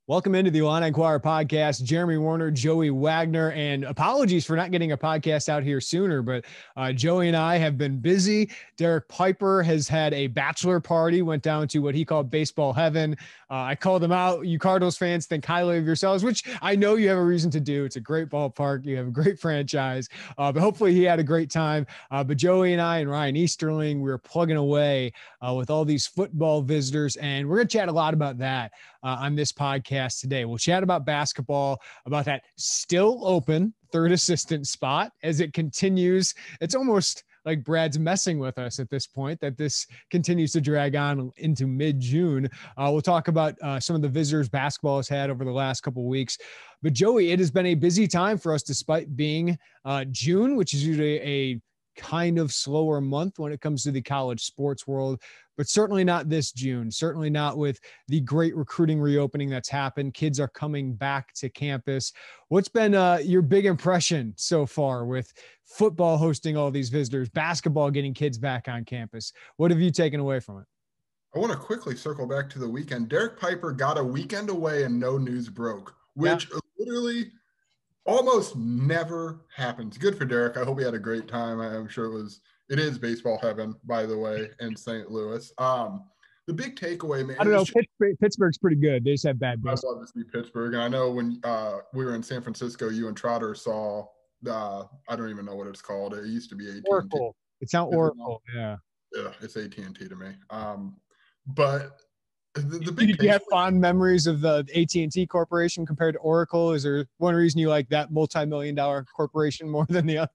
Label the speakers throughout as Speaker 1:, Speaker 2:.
Speaker 1: Welcome into the Illini Inquirer podcast. Jeremy Warner, Joey Wagner, and apologies for not getting a podcast out here sooner, but Joey and I have been busy. Derek Piper has had a bachelor party, went down to what he called baseball heaven. I called him out. You Cardinals fans think highly of yourselves, which I know you have a reason to do. It's a great ballpark. You have a great franchise, but hopefully he had a great time. But Joey and I and Ryan Easterling, we were plugging away with all these football visitors, and we're going to chat a lot about that on this podcast today. We'll chat about basketball, about that still open third assistant spot as it continues. It's almost like Brad's messing with us at this point, that this continues to drag on into mid-June. We'll talk about some of the visitors basketball has had over the last couple of weeks. But Joey, it has been a busy time for us despite being June, which is usually a kind of slower month when it comes to the college sports world, but certainly not this June, certainly not with the great recruiting reopening that's happened. Kids are coming back to campus. What's been your big impression so far with football hosting all these visitors, basketball getting kids back on campus? What have you taken away from it?
Speaker 2: I want to quickly circle back to the weekend. Derek Piper got a weekend away and no news broke, which literally almost never happens. Good for Derek. I hope he had a great time. I'm sure it is baseball heaven, by the way, in St. Louis. The big takeaway, man.
Speaker 1: I don't know. Pittsburgh's pretty good. They just have bad baseball.
Speaker 2: I'd love to see Pittsburgh. And I know when we were in San Francisco, you and Trotter saw I don't even know what it's called. It used to be AT&T.
Speaker 1: Oracle. It's not Oracle. Yeah.
Speaker 2: Yeah, it's AT&T to me. But the big
Speaker 1: Did you have fond memories of the AT&T corporation compared to Oracle? Is there one reason you like that multi-million-dollar corporation more than the other?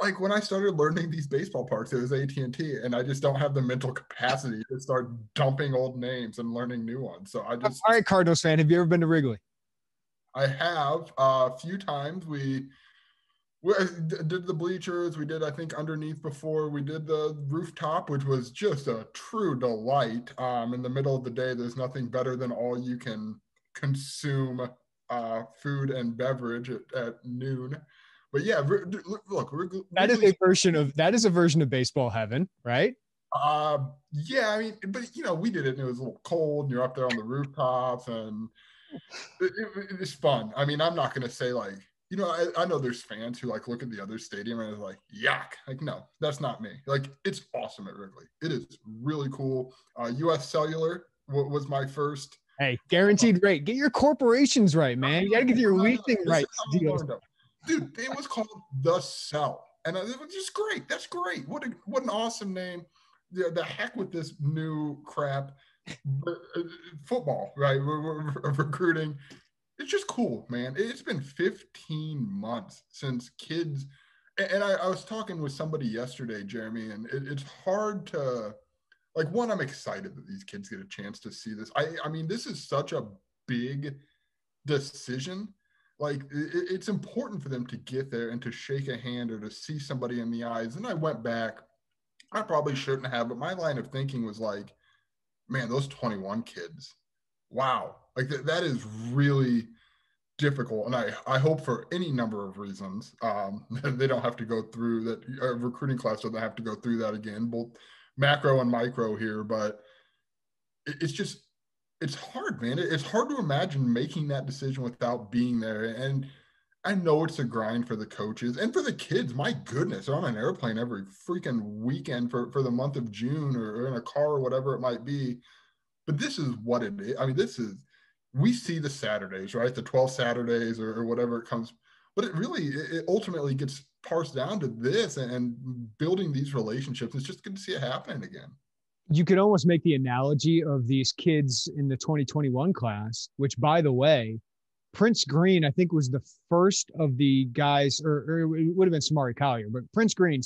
Speaker 2: Like when I started learning these baseball parks, it was AT&T, and I just don't have the mental capacity to start dumping old names and learning new ones. So all
Speaker 1: right, Cardinals fan, have you ever been to Wrigley?
Speaker 2: I have a few times. We did the bleachers. We did, I think, underneath before. We did the rooftop, which was just a true delight. In the middle of the day, there's nothing better than all you can consume food and beverage at noon. But yeah, look, that
Speaker 1: is a version of baseball heaven, right?
Speaker 2: Yeah, I mean, but we did it and it was a little cold and you're up there on the rooftops and it's fun. I mean, I'm not going to say like, I know there's fans who like look at the other stadium and is like, yuck. Like, no, that's not me. Like, it's awesome at Wrigley. It is really cool. US Cellular was my first.
Speaker 1: Hey, guaranteed rate. Get your corporations right, man. You got to get your leasing right.
Speaker 2: Dude, it was called The Cell. And it was just great. That's great. What an awesome name. The heck with this new crap. Football, right? We're recruiting. It's just cool, man. It's been 15 months since kids. And I was talking with somebody yesterday, Jeremy, and it's hard to, like, one, I'm excited that these kids get a chance to see this. I mean, this is such a big decision. Like, it's important for them to get there and to shake a hand or to see somebody in the eyes. And I went back. I probably shouldn't have, but my line of thinking was like, man, those 21 kids, wow. Like, that is really difficult. And I hope for any number of reasons, they don't have to go through that. Recruiting class doesn't have to go through that again, both macro and micro here. But it's hard, man. It's hard to imagine making that decision without being there. And I know it's a grind for the coaches and for the kids. My goodness, they're on an airplane every freaking weekend for the month of June or in a car or whatever it might be. But this is what it is. I mean, we see the Saturdays, right? The 12 Saturdays or whatever it comes. But it ultimately gets parsed down to this and building these relationships. It's just good to see it happening again.
Speaker 1: You could almost make the analogy of these kids in the 2021 class, which, by the way, Prince Green, I think, was the first of the guys, or it would have been Samari Collier, but Prince Green,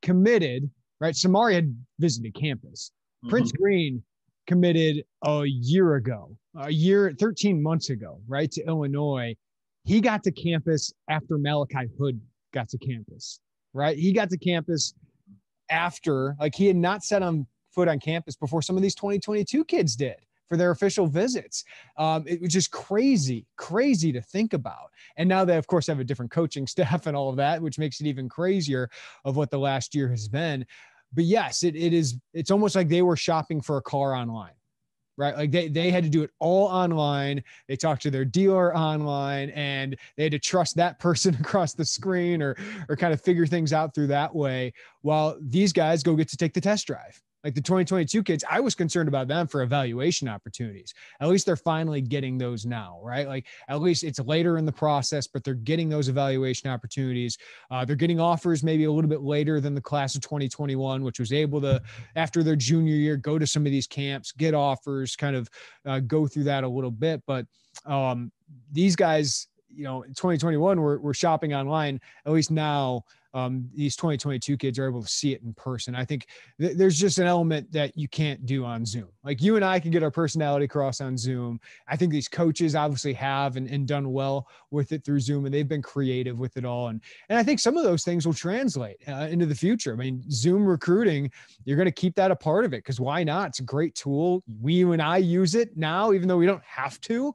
Speaker 1: committed, right? Samari had visited campus. Mm-hmm. Prince Green committed a year ago, 13 months ago, right, to Illinois. He got to campus after Malachi Hood got to campus, right? He got to campus after, like, he had not set foot on campus before some of these 2022 kids did for their official visits. It was just crazy to think about. And now they, of course, have a different coaching staff and all of that, which makes it even crazier of what the last year has been. But yes, it's almost like they were shopping for a car online. right? Like they had to do it all online. They talked to their dealer online, and they had to trust that person across the screen or kind of figure things out through that way. While these guys go get to take the test drive. Like the 2022 kids, I was concerned about them for evaluation opportunities. At least they're finally getting those now, right? Like at least it's later in the process, but they're getting those evaluation opportunities. They're getting offers maybe a little bit later than the class of 2021, which was able to, after their junior year, go to some of these camps, get offers, kind of go through that a little bit. But these guys, in 2021, we're shopping online. At least now, these 2022 kids are able to see it in person. I think there's just an element that you can't do on Zoom. Like you and I can get our personality across on Zoom. I think these coaches obviously have and done well with it through Zoom, and they've been creative with it all. And I think some of those things will translate into the future. I mean, Zoom recruiting, you're going to keep that a part of it because why not? It's a great tool. You and I use it now, even though we don't have to,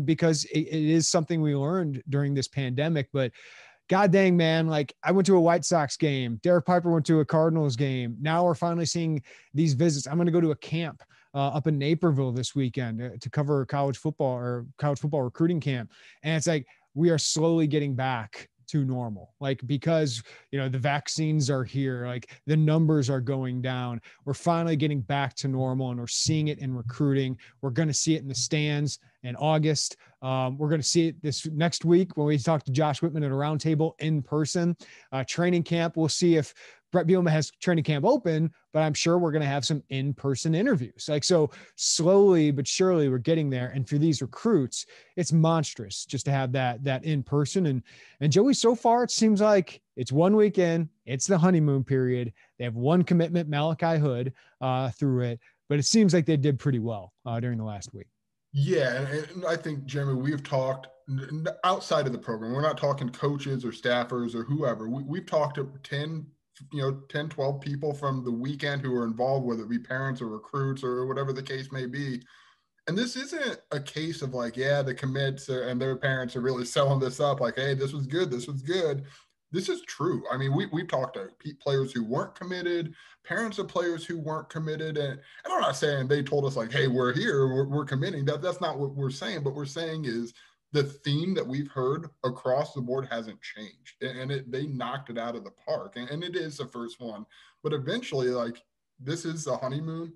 Speaker 1: because it is something we learned during this pandemic. But God dang, man, like I went to a White Sox game. Derek Piper went to a Cardinals game. Now we're finally seeing these visits. I'm going to go to a camp up in Naperville this weekend to cover college football recruiting camp. And it's like, we are slowly getting back to normal, like, because, the vaccines are here, like the numbers are going down. We're finally getting back to normal and we're seeing it in recruiting. We're going to see it in the stands in August. We're going to see it this next week when we talk to Josh Whitman at a roundtable in person. Training camp, we'll see if Brett Bielema has training camp open, but I'm sure we're going to have some in-person interviews. Like, so slowly but surely we're getting there. And for these recruits, it's monstrous just to have that in person. And Joey, so far, it seems like it's 1 weekend. It's the honeymoon period. They have one commitment, Malachi Hood, through it, but it seems like they did pretty well during the last week.
Speaker 2: Yeah. And I think, Jeremy, we've talked outside of the program. We're not talking coaches or staffers or whoever. We've talked to 10, 12 people from the weekend who are involved, whether it be parents or recruits or whatever the case may be. And this isn't a case of like, yeah, the commits and their parents are really selling this up. Like, hey, this was good. This was good. This is true. I mean, we've talked to players who weren't committed, parents of players who weren't committed. And I'm not saying they told us like, hey, we're here, we're committing. That's not what we're saying. But we're saying is the theme that we've heard across the board hasn't changed. And they knocked it out of the park. And it is the first one. But eventually, like, this is the honeymoon.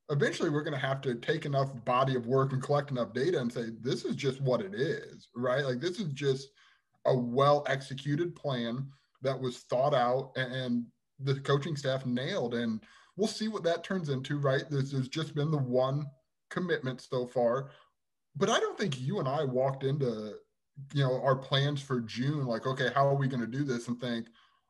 Speaker 2: Eventually, we're going to have to take enough body of work and collect enough data and say, this is just what it is, right? Like, this is just a well-executed plan that was thought out and the coaching staff nailed. And we'll see what that turns into, right? There's just been the one commitment so far. But I don't think you and I walked into, our plans for June, like, okay, how are we going to do this? And think,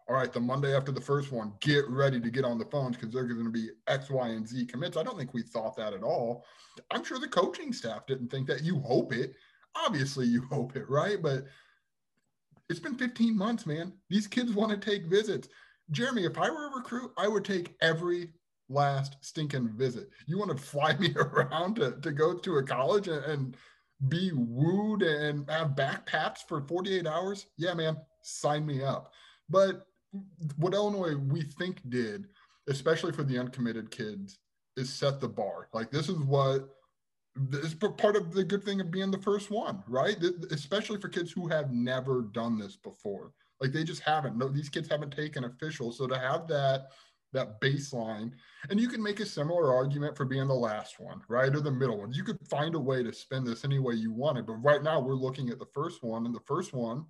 Speaker 2: all right, the Monday after the first one, get ready to get on the phones because they're going to be X, Y, and Z commits. I don't think we thought that at all. I'm sure the coaching staff didn't think that. You hope it. Obviously, you hope it, right? But it's been 15 months, man. These kids want to take visits. Jeremy, if I were a recruit, I would take every last stinking visit. You want to fly me around to go to a college and be wooed and have back pats for 48 hours? Yeah, man, sign me up. But what Illinois, we think, did, especially for the uncommitted kids, is set the bar. Like, this is part of the good thing of being the first one, right? Especially for kids who have never done this before. Like, they just haven't. No, these kids haven't taken official. So to have that baseline, and you can make a similar argument for being the last one, right? Or the middle one. You could find a way to spin this any way you wanted. But right now we're looking at the first one, and the first one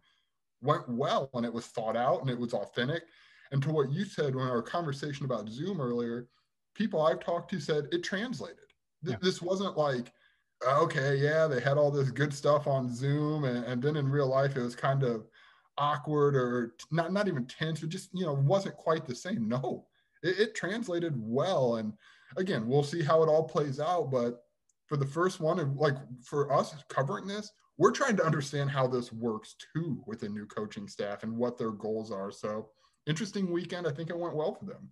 Speaker 2: went well, and it was thought out, and it was authentic. And to what you said when our conversation about Zoom earlier, people I've talked to said it translated. This wasn't like, okay, yeah, they had all this good stuff on Zoom, and then in real life it was kind of awkward or not even tense. It just, wasn't quite the same. No, it translated well. And again, we'll see how it all plays out. But for the first one, and like for us covering this, we're trying to understand how this works too with a new coaching staff and what their goals are. So interesting weekend. I think it went well for them.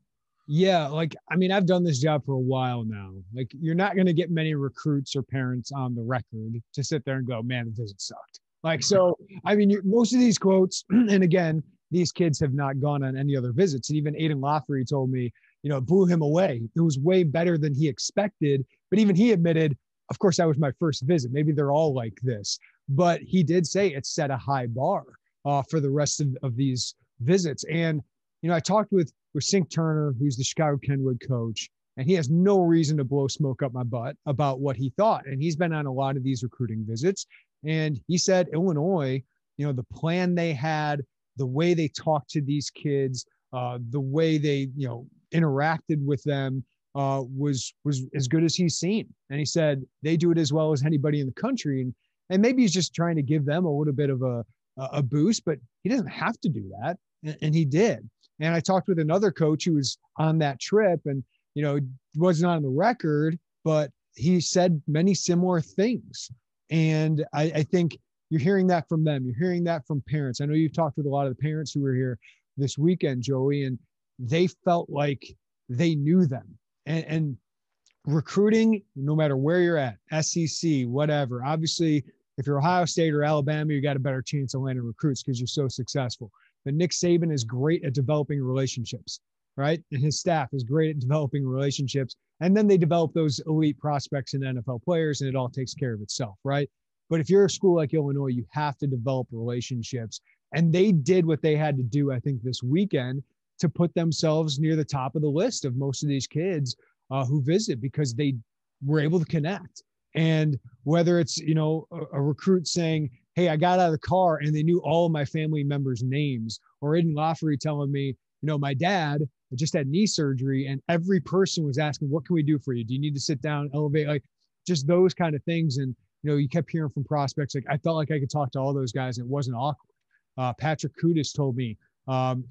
Speaker 1: Yeah. Like, I mean, I've done this job for a while now. Like, you're not going to get many recruits or parents on the record to sit there and go, man, the visit sucked. Like, so, I mean, most of these quotes, and again, these kids have not gone on any other visits. And even Aiden Lafferty told me, it blew him away. It was way better than he expected But even he admitted, of course, that was my first visit. Maybe they're all like this. But he did say it set a high bar for the rest of these visits. And, I talked with Sink Turner, who's the Chicago Kenwood coach, and he has no reason to blow smoke up my butt about what he thought. And he's been on a lot of these recruiting visits. And he said Illinois, the plan they had, the way they talked to these kids, the way they, interacted with them was as good as he's seen. And he said they do it as well as anybody in the country. And maybe he's just trying to give them a little bit of a boost, but he doesn't have to do that. And he did. And I talked with another coach who was on that trip and, wasn't on the record, but he said many similar things. And I think you're hearing that from them. You're hearing that from parents. I know you've talked with a lot of the parents who were here this weekend, Joey, and they felt like they knew them. And recruiting, no matter where you're at, SEC, whatever, obviously, if you're Ohio State or Alabama, you got a better chance of landing recruits because you're so successful. But Nick Saban is great at developing relationships, right? And his staff is great at developing relationships. And then they develop those elite prospects and NFL players, and it all takes care of itself, right? But if you're a school like Illinois, you have to develop relationships. And they did what they had to do, I think, this weekend to put themselves near the top of the list of most of these kids who visit because they were able to connect. And whether it's, a recruit saying, hey, I got out of the car and they knew all of my family members' names, or Aiden Lafferty telling me, my dad just had knee surgery and every person was asking, what can we do for you? Do you need to sit down, elevate, like just those kind of things. And, you kept hearing from prospects. Like I felt like I could talk to all those guys and it wasn't awkward. Patrick Kudis told me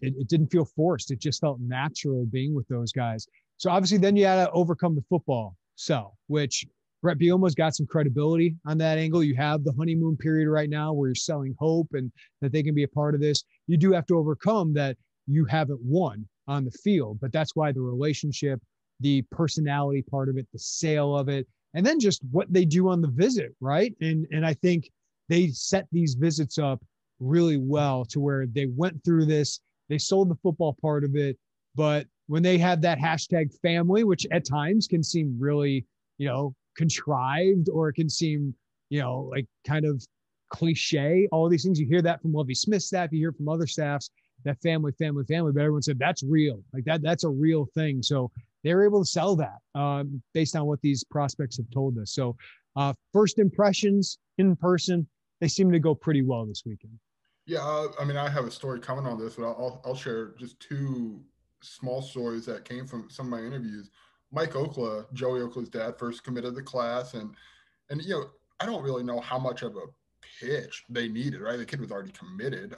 Speaker 1: it didn't feel forced. It just felt natural being with those guys. So obviously then you had to overcome the football sell, which Brett Bielema's got some credibility on that angle. You have the honeymoon period right now where you're selling hope and that they can be a part of this. You do have to overcome that you haven't won on the field, but that's why the relationship, the personality part of it, the sale of it, and then just what they do on the visit, right? And I think they set these visits up really well to where they went through this, they sold the football part of it, but when they have that hashtag family, which at times can seem really, contrived, or it can seem, like kind of cliche, all these things, you hear that from Lovie Smith's staff, you hear from other staffs, that family, but everyone said that's real, like that's a real thing. So they were able to sell that based on what these prospects have told us. So first impressions in person, they seem to go pretty well this weekend.
Speaker 2: Yeah, I have a story coming on this, but I'll share just two small stories that came from some of my interviews. Mike Oakla, Joey Oakla's dad, first committed the class, and I don't really know how much of a pitch they needed, right? The kid was already committed.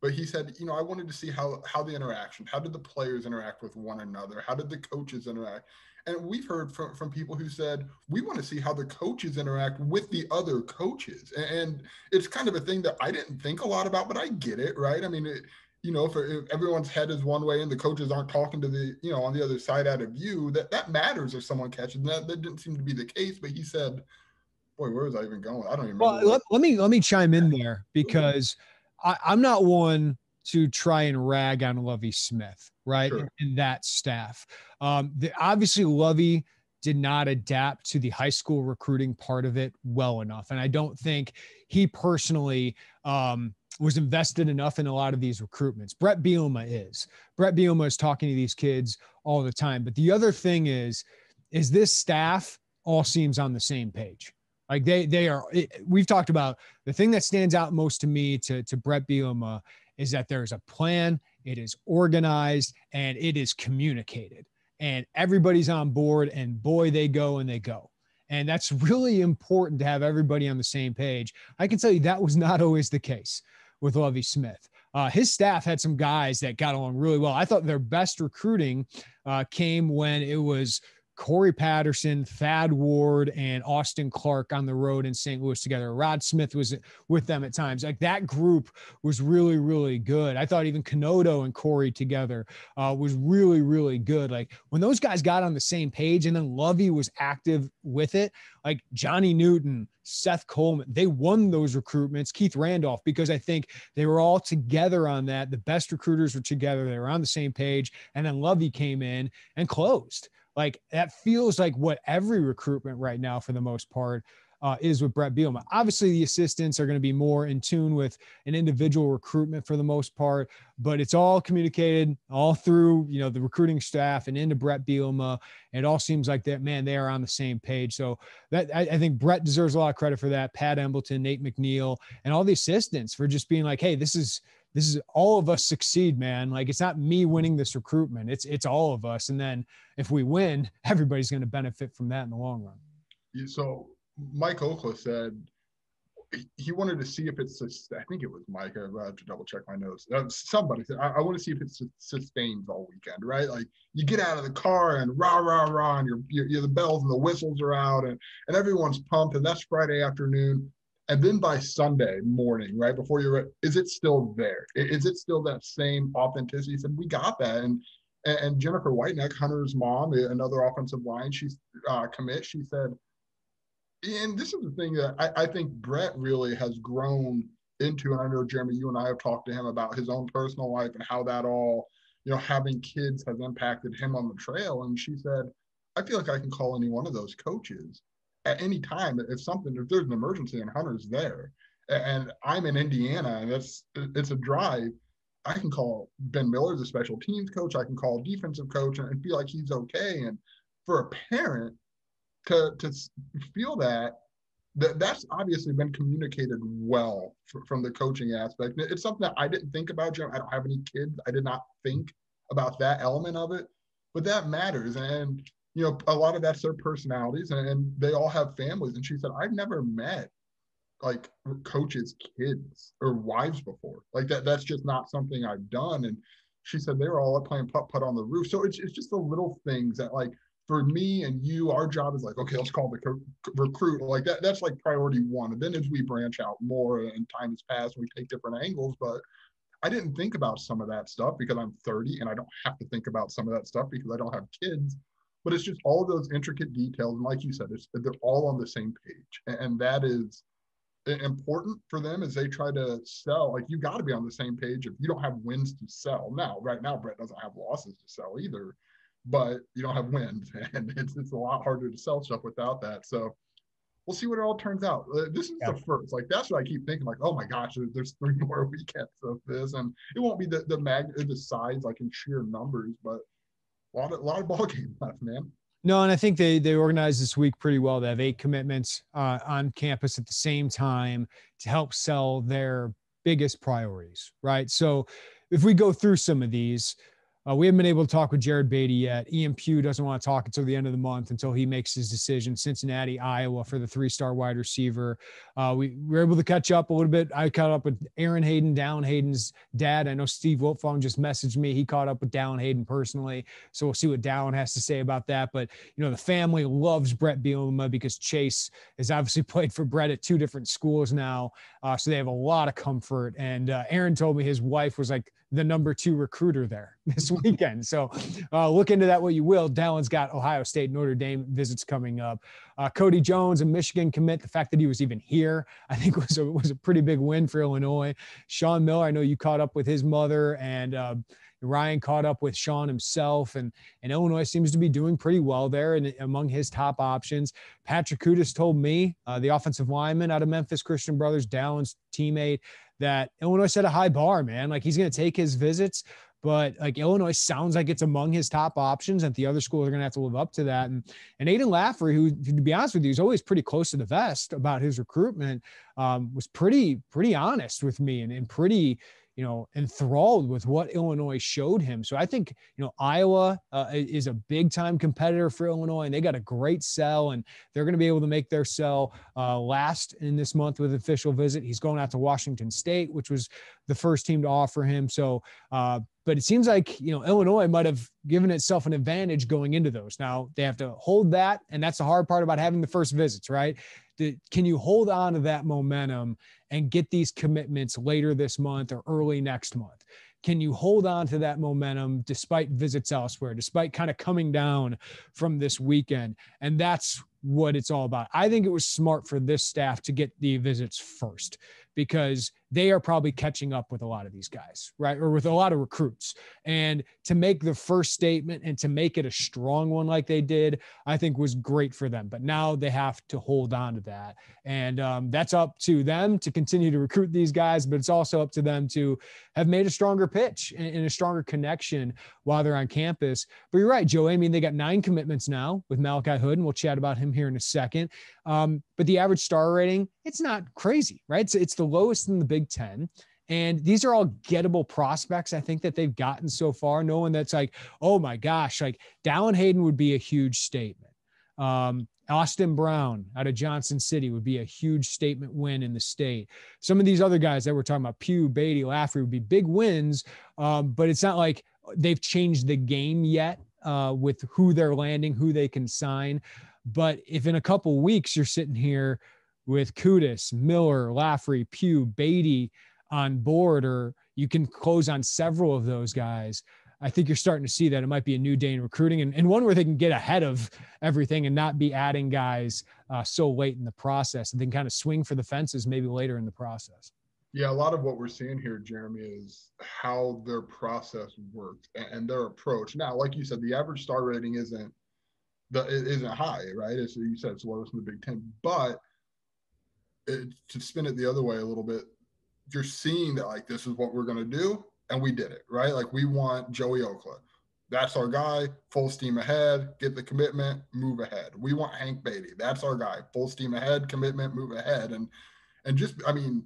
Speaker 2: But he said, I wanted to see how the interaction, how did the players interact with one another? How did the coaches interact? And we've heard from people who said, we want to see how the coaches interact with the other coaches. And it's kind of a thing that I didn't think a lot about, but I get it, right? I mean, if everyone's head is one way and the coaches aren't talking to the, on the other side out of view, that matters if someone catches. And that didn't seem to be the case, but he said, boy, where was I even going? I don't even remember.
Speaker 1: Well, let me chime in there because I'm not one to try and rag on Lovie Smith, right?
Speaker 2: Sure.
Speaker 1: And that staff. Obviously, Lovie did not adapt to the high school recruiting part of it well enough. And I don't think he personally was invested enough in a lot of these recruitments. Brett Bielema is. Brett Bielema is talking to these kids all the time. But the other thing is this staff all seems on the same page. Like they are, we've talked about the thing that stands out most to me to Brett Bielema is that there's a plan, it is organized, and it is communicated. And everybody's on board, and boy, they go and they go. And that's really important to have everybody on the same page. I can tell you that was not always the case with Lovie Smith. His staff had some guys that got along really well. I thought their best recruiting came when it was Corey Patterson, Thad Ward, and Austin Clark on the road in St. Louis together. Rod Smith was with them at times. Like that group was really, really good. I thought even Canodo and Corey together was really, really good. Like when those guys got on the same page and then Lovie was active with it, like Johnny Newton, Seth Coleman, they won those recruitments, Keith Randolph, because I think they were all together on that. The best recruiters were together. They were on the same page. And then Lovie came in and closed. Like that feels like what every recruitment right now, for the most part, is with Brett Bielema. Obviously, the assistants are going to be more in tune with an individual recruitment for the most part, but it's all communicated all through, the recruiting staff and into Brett Bielema. It all seems like that, man, they are on the same page. So that I think Brett deserves a lot of credit for that. Pat Embleton, Nate McNeil, and all the assistants for just being like, hey, this is all of us succeed, man. Like, it's not me winning this recruitment. It's all of us. And then if we win, everybody's going to benefit from that in the long run.
Speaker 2: So Mike Oakla said he wanted to see if it's, I think it was Mike, I have to double check my notes. Somebody said, I want to see if it sustains all weekend, right? Like, you get out of the car and rah, rah, rah, and you're the bells and the whistles are out and everyone's pumped, and that's Friday afternoon. And then by Sunday morning, right before is it still there? Is it still that same authenticity? He said, we got that. And Jennifer Whiteneck, Hunter's mom, another offensive line, she's commit. She said, and this is the thing that I think Brett really has grown into. And I know, Jeremy, you and I have talked to him about his own personal life and how that all, having kids has impacted him on the trail. And she said, I feel like I can call any one of those coaches at any time if there's an emergency and Hunter's there. And I'm in Indiana and it's a drive. I can call Ben Miller, the special teams coach. I can call a defensive coach and feel like he's okay. And for a parent, to feel that's obviously been communicated well from the coaching aspect. It's something that I didn't think about, Jim. I don't have any kids. I did not think about that element of it, but that matters. And, a lot of that's their personalities and they all have families. And she said, I've never met like coaches' kids or wives before. Like that's just not something I've done. And she said they were all up playing putt-putt on the roof. So it's just the little things that, like, for me and you, our job is like, okay, let's call the recruit. Like that's like priority one. And then as we branch out more and time has passed, we take different angles. But I didn't think about some of that stuff because I'm 30 and I don't have to think about some of that stuff because I don't have kids. But it's just all those intricate details. And like you said, they're all on the same page. And that is important for them as they try to sell. Like, you got to be on the same page if you don't have wins to sell. Now, right now, Brett doesn't have losses to sell either. But you don't have wins, and it's a lot harder to sell stuff without that. So we'll see what it all turns out. This is the first. Like, that's what I keep thinking. Like, oh my gosh, there's 3 more weekends of this, and it won't be the size, like in sheer numbers, but a lot of ball game left, man.
Speaker 1: No, and I think they organized this week pretty well. They have 8 commitments on campus at the same time to help sell their biggest priorities, right? So if we go through some of these. We haven't been able to talk with Jared Beatty yet. Ian Pugh doesn't want to talk until the end of the month, until he makes his decision. Cincinnati, Iowa for the 3-star wide receiver. We were able to catch up a little bit. I caught up with Aaron Hayden, Dallin Hayden's dad. I know Steve Wiltfong just messaged me. He caught up with Dallin Hayden personally. So we'll see what Dallin has to say about that. But, the family loves Brett Bielema because Chase has obviously played for Brett at 2 different schools now. So they have a lot of comfort. And Aaron told me his wife was like the number 2 recruiter there this weekend. So look into that what you will. Dallin's got Ohio State, Notre Dame visits coming up. Cody Jones, a Michigan commit. The fact that he was even here, I think was a pretty big win for Illinois. Sean Miller, I know you caught up with his mother, and Ryan caught up with Sean himself, and Illinois seems to be doing pretty well there and among his top options. Patrick Kudus told me, the offensive lineman out of Memphis Christian Brothers, Dallin's teammate, that Illinois set a high bar, man. Like, he's going to take his visits, but like Illinois sounds like it's among his top options, and the other schools are going to have to live up to that. And Aiden Laffery, who, to be honest with you, is always pretty close to the vest about his recruitment, was pretty honest with me and pretty, enthralled with what Illinois showed him. So I think, Iowa is a big time competitor for Illinois, and they got a great sell, and they're going to be able to make their sell last in this month with official visit. He's going out to Washington State, which was the first team to offer him. So, but it seems like, Illinois might have given itself an advantage going into those. Now they have to hold that. And that's the hard part about having the first visits, right? Can you hold on to that momentum and get these commitments later this month or early next month? Can you hold on to that momentum despite visits elsewhere, despite kind of coming down from this weekend? And that's what it's all about. I think it was smart for this staff to get the visits first, because they are probably catching up with a lot of these guys, right? Or with a lot of recruits. And to make the first statement and to make it a strong one like they did, I think was great for them. But now they have to hold on to that. And that's up to them to continue to recruit these guys, but it's also up to them to have made a stronger pitch and a stronger connection while they're on campus. But you're right, Joey. I mean, they got 9 commitments now with Malachi Hood, and we'll chat about him here in a second. But the average star rating, it's not crazy, right? It's the lowest in the Big Ten. And these are all gettable prospects, I think, that they've gotten so far. No one that's like, oh my gosh, like Dallin Hayden would be a huge statement. Austin Brown out of Johnson City would be a huge statement win in the state. Some of these other guys that we're talking about, Pugh, Beatty, Laffrey, would be big wins. But it's not like they've changed the game yet with who they're landing, who they can sign. But if in a couple weeks you're sitting here with Kudus, Miller, Laffrey, Pugh, Beatty on board, or you can close on several of those guys, I think you're starting to see that it might be a new day in recruiting, and one where they can get ahead of everything and not be adding guys so late in the process, and then kind of swing for the fences maybe later in the process.
Speaker 2: Yeah, a lot of what we're seeing here, Jeremy, is how their process works and their approach. Now, like you said, the average star rating isn't high, right? As you said, it's lowest in the Big Ten. But to spin it the other way a little bit, you're seeing that, like, this is what we're going to do, and we did it, right? Like, we want Joey Oakla. That's our guy, full steam ahead, get the commitment, move ahead. We want Hank Beatty. That's our guy, full steam ahead, commitment, move ahead. And just, I mean,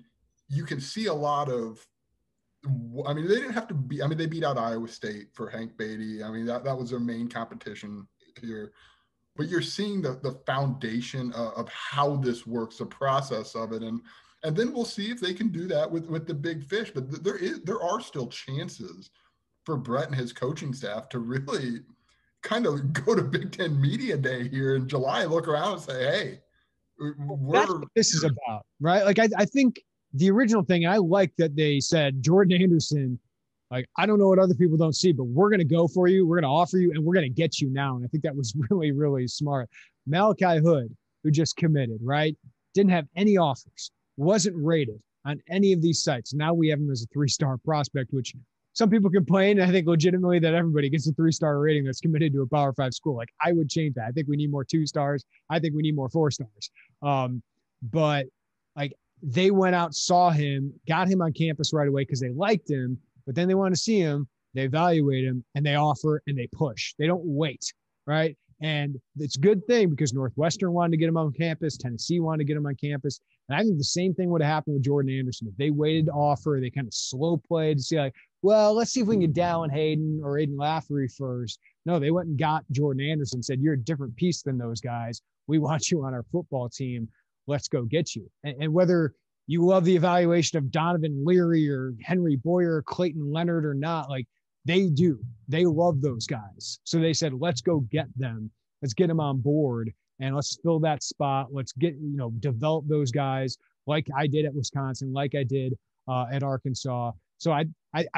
Speaker 2: you can see a lot of, I mean, they didn't have to be, I mean, they beat out Iowa State for Hank Beatty. I mean, that was their main competition here. But you're seeing the foundation of how this works, the process of it. And then we'll see if they can do that with the big fish. But there are still chances for Brett and his coaching staff to really kind of go to Big Ten Media Day here in July, look around and say, hey,
Speaker 1: that's what this is about, right? Like, I think the original thing, I like that they said, Jordan Anderson, like, I don't know what other people don't see, but we're going to go for you. We're going to offer you, and we're going to get you now. And I think that was really, really smart. Malachi Hood, who just committed, right? Didn't have any offers, wasn't rated on any of these sites. Now we have him as a 3-star prospect, which some people complain, and I think legitimately that everybody gets a 3-star rating that's committed to a Power 5 school. Like, I would change that. I think we need more 2 stars. I think we need more 4 stars. But like, they went out, saw him, got him on campus right away because they liked him, but then they want to see him, they evaluate him, and they offer and they push. They don't wait, right? And it's a good thing because Northwestern wanted to get him on campus, Tennessee wanted to get him on campus, and I think the same thing would have happened with Jordan Anderson. If they waited to offer, they kind of slow played to see, like, well, let's see if we can get Dallin Hayden or Aiden Laffrey first. No, they went and got Jordan Anderson, said, you're a different piece than those guys. We want you on our football team. Let's go get you. And whether you love the evaluation of Donovan Leary or Henry Boyer, Clayton Leonard or not, like, they do. They love those guys. So they said, let's go get them. Let's get them on board and let's fill that spot. Let's get, develop those guys like I did at Wisconsin, like I did at Arkansas. So I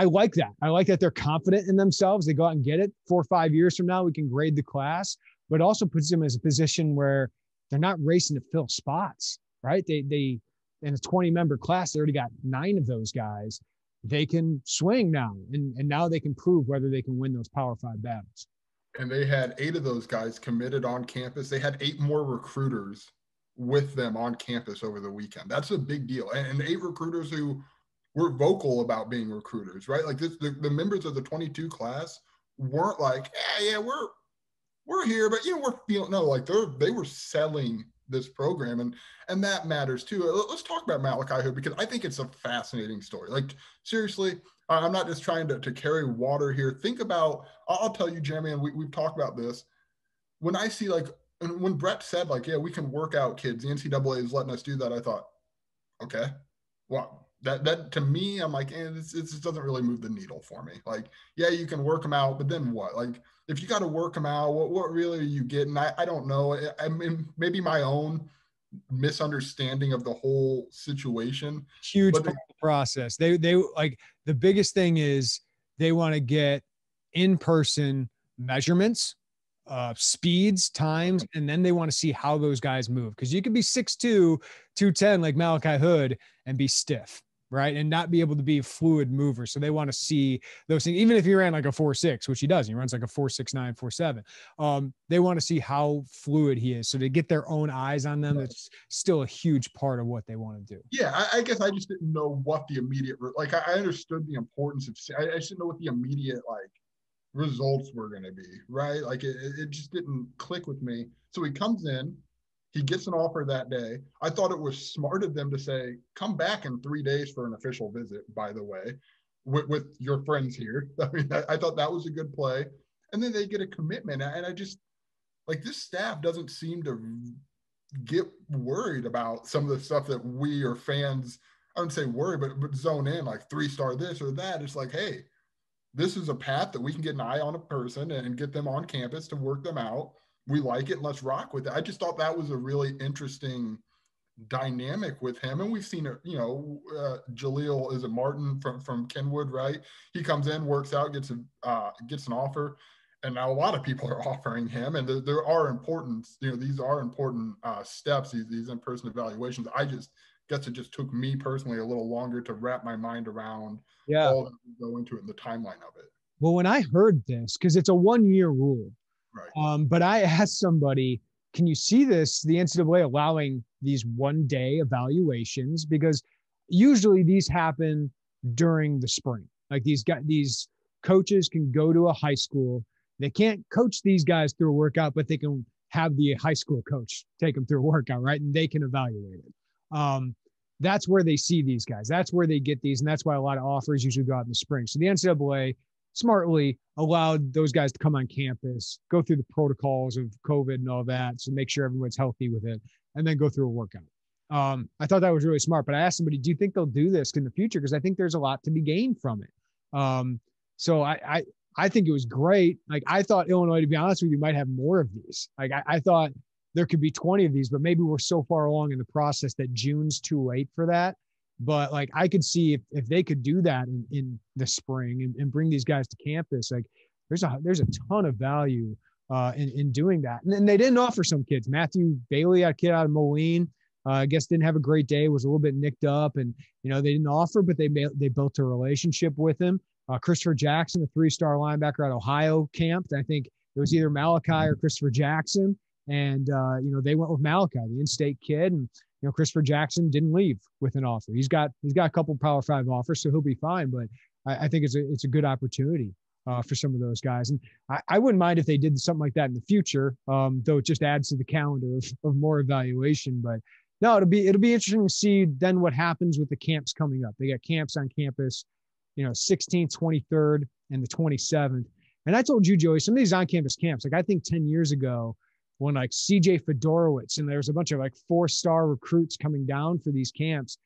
Speaker 1: like that. I like that they're confident in themselves. They go out and get it. 4 or 5 years from now, we can grade the class, but also puts them as a position where they're not racing to fill spots, right? They in a 20-member class, they already got 9 of those guys. They can swing now, and now they can prove whether they can win those Power 5 battles.
Speaker 2: And they had 8 of those guys committed on campus. They had 8 more recruiters with them on campus over the weekend. That's a big deal. And 8 recruiters who were vocal about being recruiters, right? Like the members of the 22 class weren't like, yeah, we're here, but we're feeling, no, like they were selling this program, and that matters too. Let's talk about Malachi Hood, because I think it's a fascinating story. Like, seriously, I'm not just trying to carry water here. Think about, I'll tell you, Jeremy, and we've talked about this. When I see, like, and when Brett said, like, yeah, we can work out kids, the NCAA is letting us do that, I thought, okay, well, that to me, I'm like, this doesn't really move the needle for me. Like, yeah, you can work them out, but then what? Like, if you got to work them out, what really are you getting? I don't know. I mean, maybe my own misunderstanding of the whole situation.
Speaker 1: Huge part of the process. They like, the biggest thing is they want to get in-person measurements speeds, times, and then they want to see how those guys move. Because you could be 6'2", 210 like Malachi Hood and be stiff, right? And not be able to be a fluid mover. So they want to see those things, even if he ran like a 4.6, which he does. He runs like a 4.69, 4.7. They want to see how fluid he is. So to get their own eyes on them, it's still a huge part of what they want to do.
Speaker 2: Yeah, I guess I just didn't know what the immediate, like I understood the importance of, I just didn't know what the immediate like results were going to be, right? Like it just didn't click with me. So he comes in, he gets an offer that day. I thought it was smart of them to say, come back in 3 days for an official visit, by the way, with your friends here. I mean, I thought that was a good play. And then they get a commitment. And I just, like, this staff doesn't seem to get worried about some of the stuff that we or fans, I wouldn't say worry, but zone in, like 3-star this or that. It's like, hey, this is a path that we can get an eye on a person and get them on campus to work them out. We like it. And let's rock with it. I just thought that was a really interesting dynamic with him. And we've seen it, Jaleel, is it Martin from Kenwood, right? He comes in, works out, gets an offer. And now a lot of people are offering him, and there are important, these are important steps, these in-person evaluations. I just guess it just took me personally a little longer to wrap my mind around all that we go into it and the timeline of it.
Speaker 1: Well, when I heard this, because it's a 1-year rule,
Speaker 2: right?
Speaker 1: But I asked somebody, can you see this, the NCAA allowing these 1-day evaluations? Because usually these happen during the spring. Like these coaches can go to a high school. They can't coach these guys through a workout, but they can have the high school coach take them through a workout, right? And they can evaluate it. That's where they see these guys. That's where they get these. And that's why a lot of offers usually go out in the spring. So the NCAA smartly allowed those guys to come on campus, go through the protocols of COVID and all that. So make sure everyone's healthy with it, and then go through a workout. I thought that was really smart, but I asked somebody, do you think they'll do this in the future? Because I think there's a lot to be gained from it. So I think it was great. Like, I thought Illinois, to be honest with you, might have more of these. Like, I thought there could be 20 of these, but maybe we're so far along in the process that June's too late for that. But like, I could see if they could do that in the spring and bring these guys to campus, like there's a ton of value in doing that. And they didn't offer some kids. Matthew Bailey, a kid out of Moline, I guess didn't have a great day, was a little bit nicked up, and they didn't offer, but they built a relationship with him. Christopher Jackson, a 3-star linebacker out of Ohio, camped. I think it was either Malachi or Christopher Jackson. And, they went with Malachi, the in-state kid. And, Christopher Jackson didn't leave with an offer. He's got a couple Power 5 offers, so he'll be fine. But I think it's a good opportunity for some of those guys. And I wouldn't mind if they did something like that in the future, though it just adds to the calendar of more evaluation. But no, it'll be interesting to see then what happens with the camps coming up. They got camps on campus, 16th, 23rd, and the 27th. And I told you, Joey, some of these on-campus camps, like I think 10 years ago, when like CJ Fedorowicz and there's a bunch of like 4-star recruits coming down for these camps,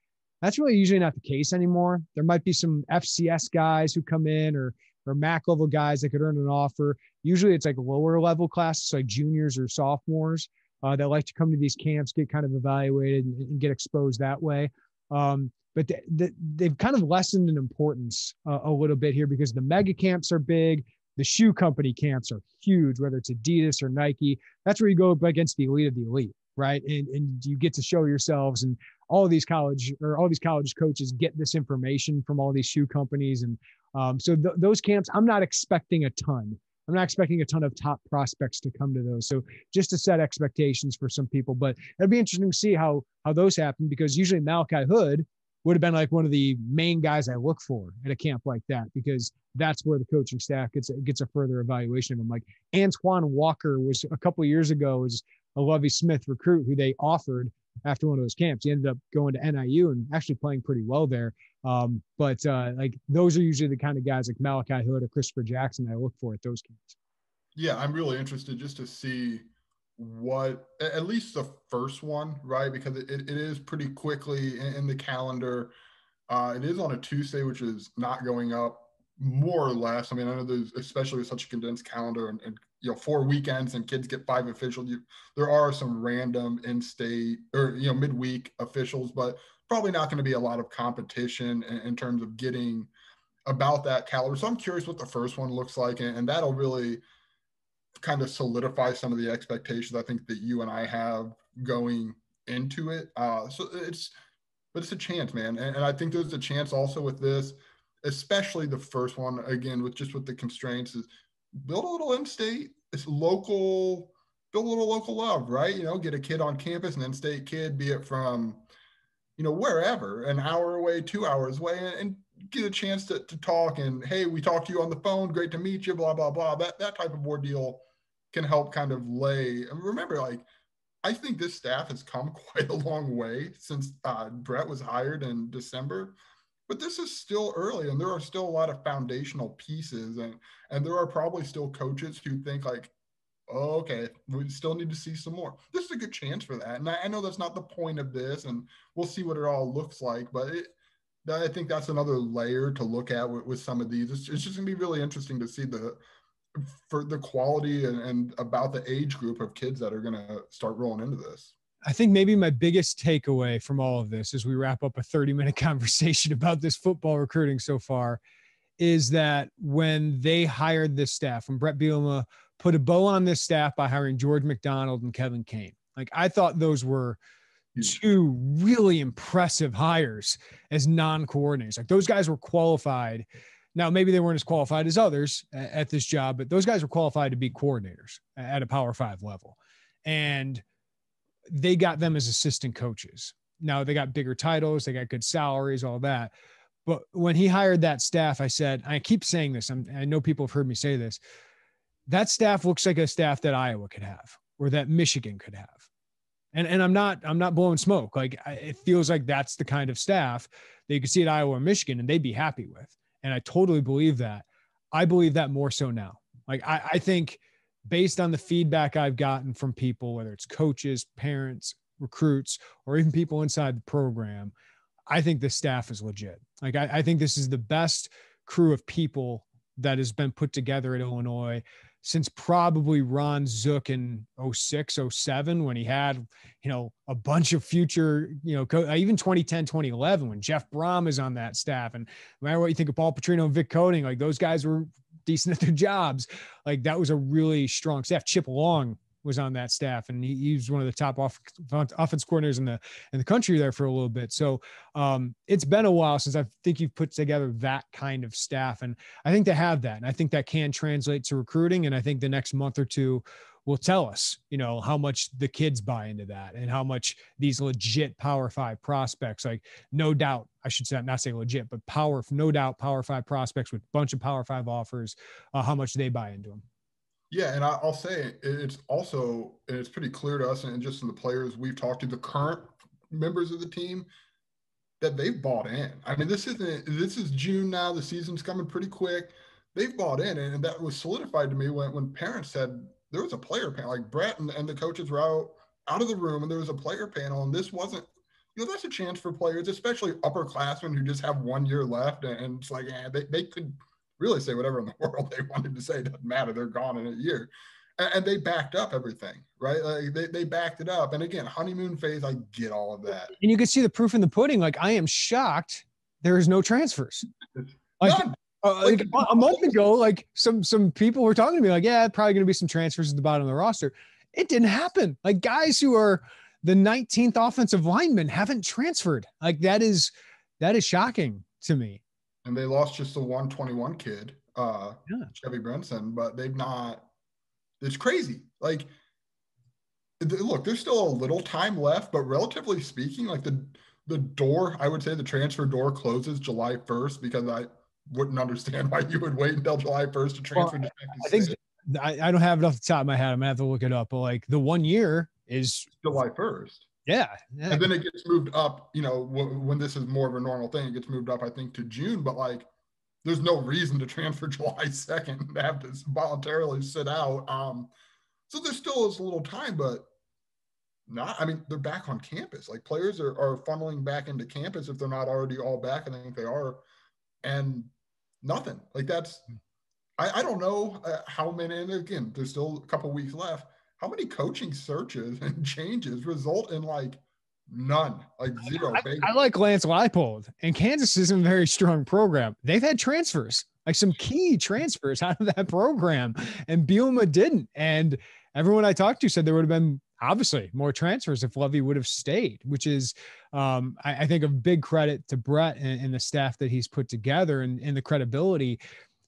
Speaker 1: that's really usually not the case anymore. There might be some FCS guys who come in or MAC level guys that could earn an offer. Usually it's like lower level classes, like juniors or sophomores that like to come to these camps, get kind of evaluated and get exposed that way. But they've kind of lessened in importance a little bit here because the mega camps are big. The shoe company camps are huge, whether it's Adidas or Nike. That's where you go up against the elite of the elite, right? And you get to show yourselves, and all these college coaches get this information from all these shoe companies. And so those camps, I'm not expecting a ton. I'm not expecting a ton of top prospects to come to those. So just to set expectations for some people, but it'd be interesting to see how those happen, because usually Malachi Hood would have been like one of the main guys I look for at a camp like that, because that's where the coaching staff gets a further evaluation of them. Like Antoine Walker was a couple of years ago, was a Lovie Smith recruit who they offered after one of those camps. He ended up going to NIU and actually playing pretty well there. But like those are usually the kind of guys like Malachi Hood or Christopher Jackson I look for at those camps.
Speaker 2: Yeah, I'm really interested just to see what, at least the first one, right? Because it is pretty quickly in the calendar. It is on a Tuesday, which is not going up more or less. I mean, I know there's, especially with such a condensed calendar and 4 weekends and kids get 5 officials, there are some random in-state or, midweek officials, but probably not going to be a lot of competition in terms of getting about that caliber. So I'm curious what the first one looks like, and that'll really kind of solidify some of the expectations I think that you and I have going into it. But it's a chance, man. And I think there's a chance also with this, especially the first one, again, with the constraints, is build a little in-state, it's local, build a little local love, right? Get a kid on campus, an in-state kid, be it from, wherever, an hour away, 2 hours away, and get a chance to talk. And, hey, we talked to you on the phone. Great to meet you, blah, blah, blah. That type of ordeal can help kind of lay. And remember, I think this staff has come quite a long way since Brett was hired in December, but this is still early, and there are still a lot of foundational pieces, and there are probably still coaches who think oh, okay, we still need to see some more. This is a good chance for that, and I know that's not the point of this, and we'll see what it all looks like, but I think that's another layer to look at with some of these. It's just going to be really interesting to see for the quality and about the age group of kids that are going to start rolling into this.
Speaker 1: I think maybe my biggest takeaway from all of this as we wrap up a 30-minute conversation about this football recruiting so far is that when they hired this staff, when Brett Bielema put a bow on this staff by hiring George McDonald and Kevin Kane, I thought those were two really impressive hires as non-coordinators. Those guys were qualified. Now, maybe they weren't as qualified as others at this job, but those guys were qualified to be coordinators at a Power 5 level. And they got them as assistant coaches. Now, they got bigger titles, they got good salaries, all that. But when he hired that staff, I keep saying this, I know people have heard me say this, that staff looks like a staff that Iowa could have or that Michigan could have. And I'm not blowing smoke. It feels like that's the kind of staff that you could see at Iowa or Michigan and they'd be happy with. And I totally believe that. I believe that more so now. I think based on the feedback I've gotten from people, whether it's coaches, parents, recruits, or even people inside the program, I think the staff is legit. I think this is the best crew of people that has been put together at Illinois since probably Ron Zook in 06, 07, when he had, a bunch of future, even 2010, 2011, when Jeff Brom is on that staff. And no matter what you think of Paul Petrino and Vic Coding, those guys were decent at their jobs. That was a really strong staff. Chip Long was on that staff, and he was one of the top offense coordinators in the country there for a little bit. So it's been a while since I think you've put together that kind of staff, and I think they have that, and I think that can translate to recruiting. And I think the next month or two will tell us, how much the kids buy into that and how much these legit Power 5 prospects, no doubt, I should say, not say legit, but no doubt Power 5 prospects with a bunch of Power 5 offers, how much they buy into them.
Speaker 2: Yeah, and I'll say it's pretty clear to us, and just in the players we've talked to, the current members of the team, that they've bought in. I mean, this is June now. The season's coming pretty quick. They've bought in, and that was solidified to me when parents said there was a player panel. Brett and the coaches were out of the room, and there was a player panel, and this wasn't. That's a chance for players, especially upperclassmen who just have 1 year left, and it's they could really say whatever in the world they wanted to say. It doesn't matter. They're gone in a year. And they backed up everything, right? They backed it up. And again, honeymoon phase, I get all of that.
Speaker 1: And you can see the proof in the pudding. I am shocked there is no transfers.
Speaker 2: None.
Speaker 1: A month ago, some people were talking to me yeah, probably going to be some transfers at the bottom of the roster. It didn't happen. Guys who are the 19th offensive linemen haven't transferred. That is shocking to me.
Speaker 2: And they lost just the 121 kid, Chevy Brinson, but they've not. It's crazy. Look, there's still a little time left, but relatively speaking, the door, I would say the transfer door closes July 1st, because I wouldn't understand why you would wait until July 1st to transfer to
Speaker 1: I think I don't have it off the top of my head. I'm gonna have to look it up, but the 1 year is
Speaker 2: July 1st.
Speaker 1: Yeah.
Speaker 2: And then it gets moved up, when this is more of a normal thing, it gets moved up, I think, to June, but there's no reason to transfer July 2nd to have to voluntarily sit out. So there still is a little time, but they're back on campus. Players are funneling back into campus if they're not already all back. I think they are. And nothing I don't know how many, and again, there's still a couple weeks left. How many coaching searches and changes result in None, like zero.
Speaker 1: I like Lance Leipold, and Kansas isn't a very strong program. They've had transfers, like some key transfers out of that program, and Bielema didn't. And everyone I talked to said there would have been obviously more transfers if Lovey would have stayed, which is, I think, a big credit to Brett and the staff that he's put together and the credibility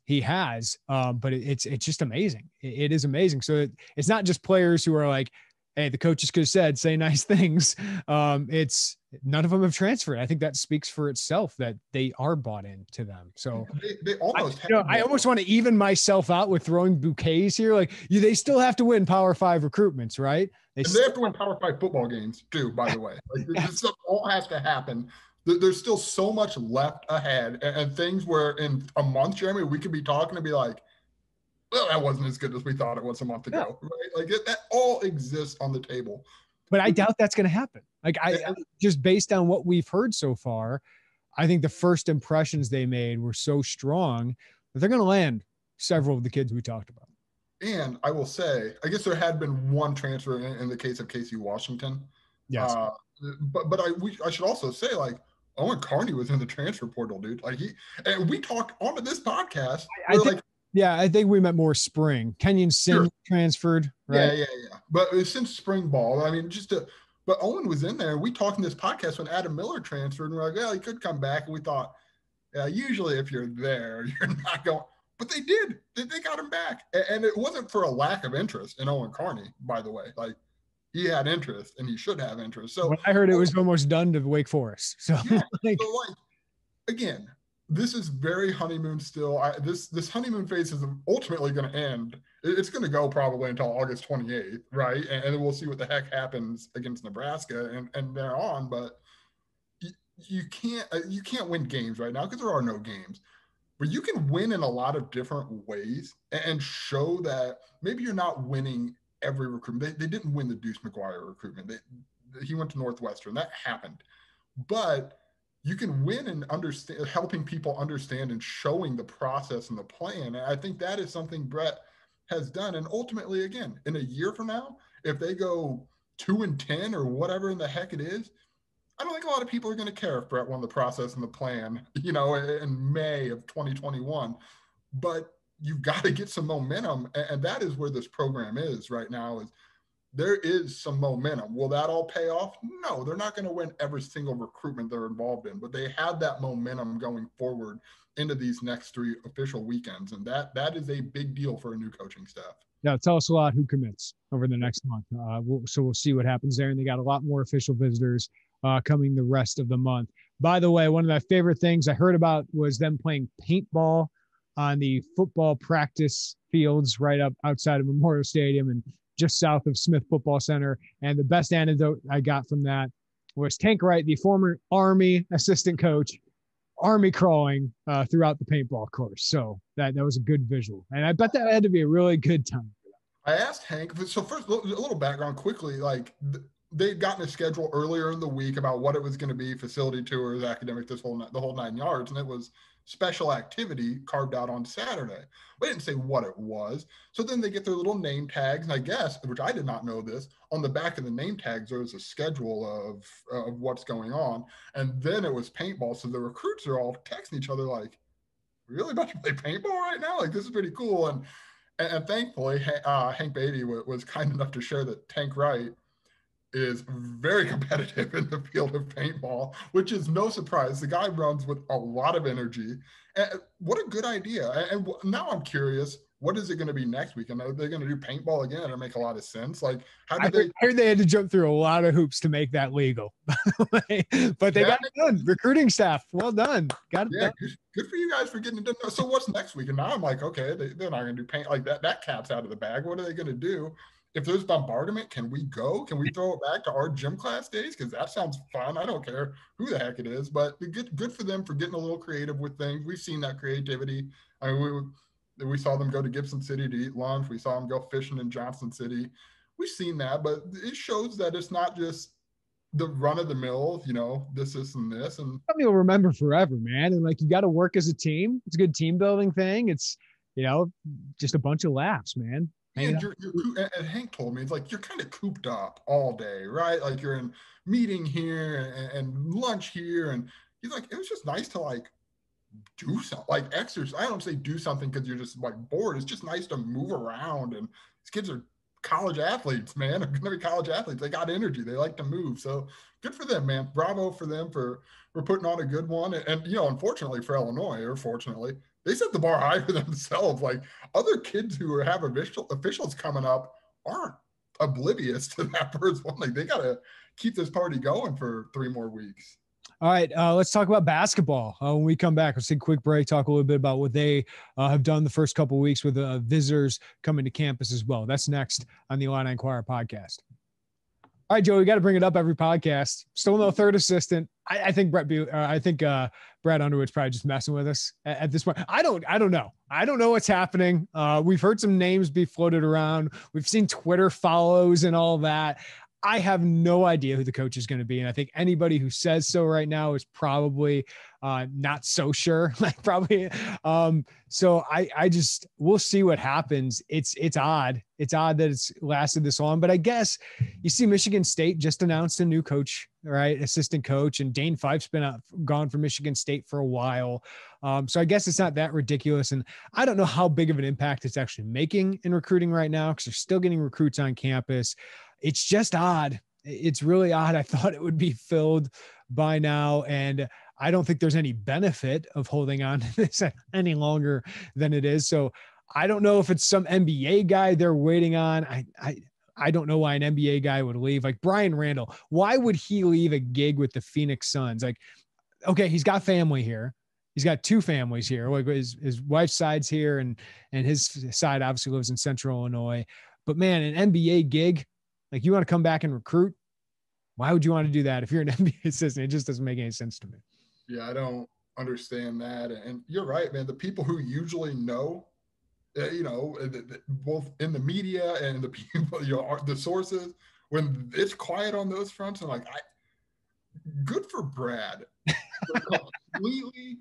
Speaker 1: he has. But it's just amazing. It is amazing. So it's not just players who are like, hey, the coaches could have said, say nice things. It's none of them have transferred. I think that speaks for itself that they are bought into them. So
Speaker 2: they almost,
Speaker 1: I almost want to even myself out with throwing bouquets here. Like they still have to win Power 5 recruitments, right?
Speaker 2: They have to win Power 5 football games too, by the way. Like this stuff all has to happen. There's still so much left ahead, and things where in a month, Jeremy, we could be talking and be like, well, that wasn't as good as we thought it was a month ago, right? Like that all exists on the table.
Speaker 1: But I doubt that's going to happen. Like I just based on what we've heard so far, I think the first impressions they made were so strong that they're going to land several of the kids we talked about.
Speaker 2: And I will say, I guess there had been one transfer in the case of Casey Washington.
Speaker 1: Yes.
Speaker 2: But I should also say, like, Owen Carter was in the transfer portal, dude. Like and we talked onto this podcast.
Speaker 1: I think we meant more spring. Kenyon Sim transferred, right?
Speaker 2: Yeah. But since spring ball, I mean, but Owen was in there. We talked in this podcast when Adam Miller transferred, and we're like, yeah, he could come back. And we thought, yeah, usually if you're there, you're not going. But they did. They got him back. And it wasn't for a lack of interest in Owen Carter, by the way. Like, he had interest, and he should have interest. So
Speaker 1: when I heard it was almost done to Wake Forest. So,
Speaker 2: again, this is very honeymoon still. This honeymoon phase is ultimately going to end. It's going to go probably until August 28th, right? And we'll see what the heck happens against Nebraska and thereon. But you can't win games right now because there are no games. But you can win in a lot of different ways and show that maybe you're not winning every recruitment. They didn't win the Deuce McGuire recruitment. He went to Northwestern. That happened. But you can win and understand, helping people understand and showing the process and the plan. And I think that is something Brett has done. And ultimately, again, in a year from now, if they go 2-10 or whatever in the heck it is, I don't think a lot of people are going to care if Brett won the process and the plan, in May of 2021. But you've got to get some momentum. And that is where this program is right now. There is some momentum. Will that all pay off? No, they're not going to win every single recruitment they're involved in, but they have that momentum going forward into these next 3 official weekends. And that is a big deal for a new coaching staff.
Speaker 1: Yeah, tell us a lot who commits over the next month. We'll see what happens there. And they got a lot more official visitors coming the rest of the month. By the way, one of my favorite things I heard about was them playing paintball on the football practice fields right up outside of Memorial Stadium and just south of Smith Football Center. And the best anecdote I got from that was Tank Wright, the former Army assistant coach, Army crawling throughout the paintball course. So that was a good visual. And I bet that had to be a really good time.
Speaker 2: I asked Hank, so first, a little background quickly, like they'd gotten a schedule earlier in the week about what it was going to be, facility tours, academic, the whole 9 yards. And it was special activity carved out on Saturday. We didn't say what it was. So then they get their little name tags. And I guess, which I did not know this, on the back of the name tags, there was a schedule of what's going on. And then it was paintball. So the recruits are all texting each other like, really about to play paintball right now? Like, this is pretty cool. And thankfully, Hank Beatty was kind enough to share that Tank Wright is very competitive in the field of paintball, which is no surprise. The guy runs with a lot of energy. And what a good idea. And now I'm curious, what is it going to be next week? And are they going to do paintball again? It'll make a lot of sense. Like,
Speaker 1: I heard they had to jump through a lot of hoops to make that legal. But they got it done. Recruiting staff, well done. Got it done.
Speaker 2: Good for you guys for getting it done. So what's next week? And now I'm like, okay, they're not going to do paint like that. That cat's out of the bag. What are they going to do? If there's bombardment, can we go? Can we throw it back to our gym class days? Because that sounds fun. I don't care who the heck it is, but good for them for getting a little creative with things. We've seen that creativity. I mean, we saw them go to Gibson City to eat lunch. We saw them go fishing in Johnson City. We've seen that, but it shows that it's not just the run of the mill, this, and this. And
Speaker 1: you'll remember forever, man. And like, you got to work as a team. It's a good team building thing. It's, just a bunch of laughs, man.
Speaker 2: And and Hank told me, it's like, you're kind of cooped up all day, right? Like you're in meeting here and lunch here. And he's like, it was just nice to like do something, like exercise. I don't say do something because you're just like bored. It's just nice to move around. And these kids are college athletes, man. They're gonna be college athletes. They got energy. They like to move. So good for them, man. Bravo for them for putting on a good one. And you know, unfortunately for Illinois, or fortunately, they set the bar high for themselves. Like other kids who have officials coming up aren't oblivious to that first one. Like they gotta keep this party going for 3 more weeks.
Speaker 1: All right, let's talk about basketball. When we come back, let's take a quick break, talk a little bit about what they have done the first couple of weeks with visitors coming to campus as well. That's next on the Illini Inquirer podcast. All right, Joe, we got to bring it up every podcast. Still no third assistant. I think Brad Underwood's probably just messing with us at this point. I don't know. I don't know what's happening. We've heard some names be floated around. We've seen Twitter follows and all that. I have no idea who the coach is going to be. And I think anybody who says so right now is probably not so sure. Like probably. So I just, we'll see what happens. It's odd. It's odd that it's lasted this long, but I guess you see Michigan State just announced a new coach, right? Assistant coach, and Dane Fife's been gone from Michigan State for a while. So I guess it's not that ridiculous. And I don't know how big of an impact it's actually making in recruiting right now, because they're still getting recruits on campus. It's just odd. It's really odd. I thought it would be filled by now, and I don't think there's any benefit of holding on to this any longer than it is. So I don't know if it's some NBA guy they're waiting on. I don't know why an NBA guy would leave. Like Brian Randall, why would he leave a gig with the Phoenix Suns? Like, okay, he's got family here. He's got 2 families here. Like his wife's side's here, and his side obviously lives in Central Illinois. But man, an NBA gig, like you want to come back and recruit? Why would you want to do that if you're an NBA assistant? It just doesn't make any sense to me.
Speaker 2: Yeah, I don't understand that. And you're right, man. The people who usually know, both in the media and the people, the sources, when it's quiet on those fronts, I'm like, good for Brad for completely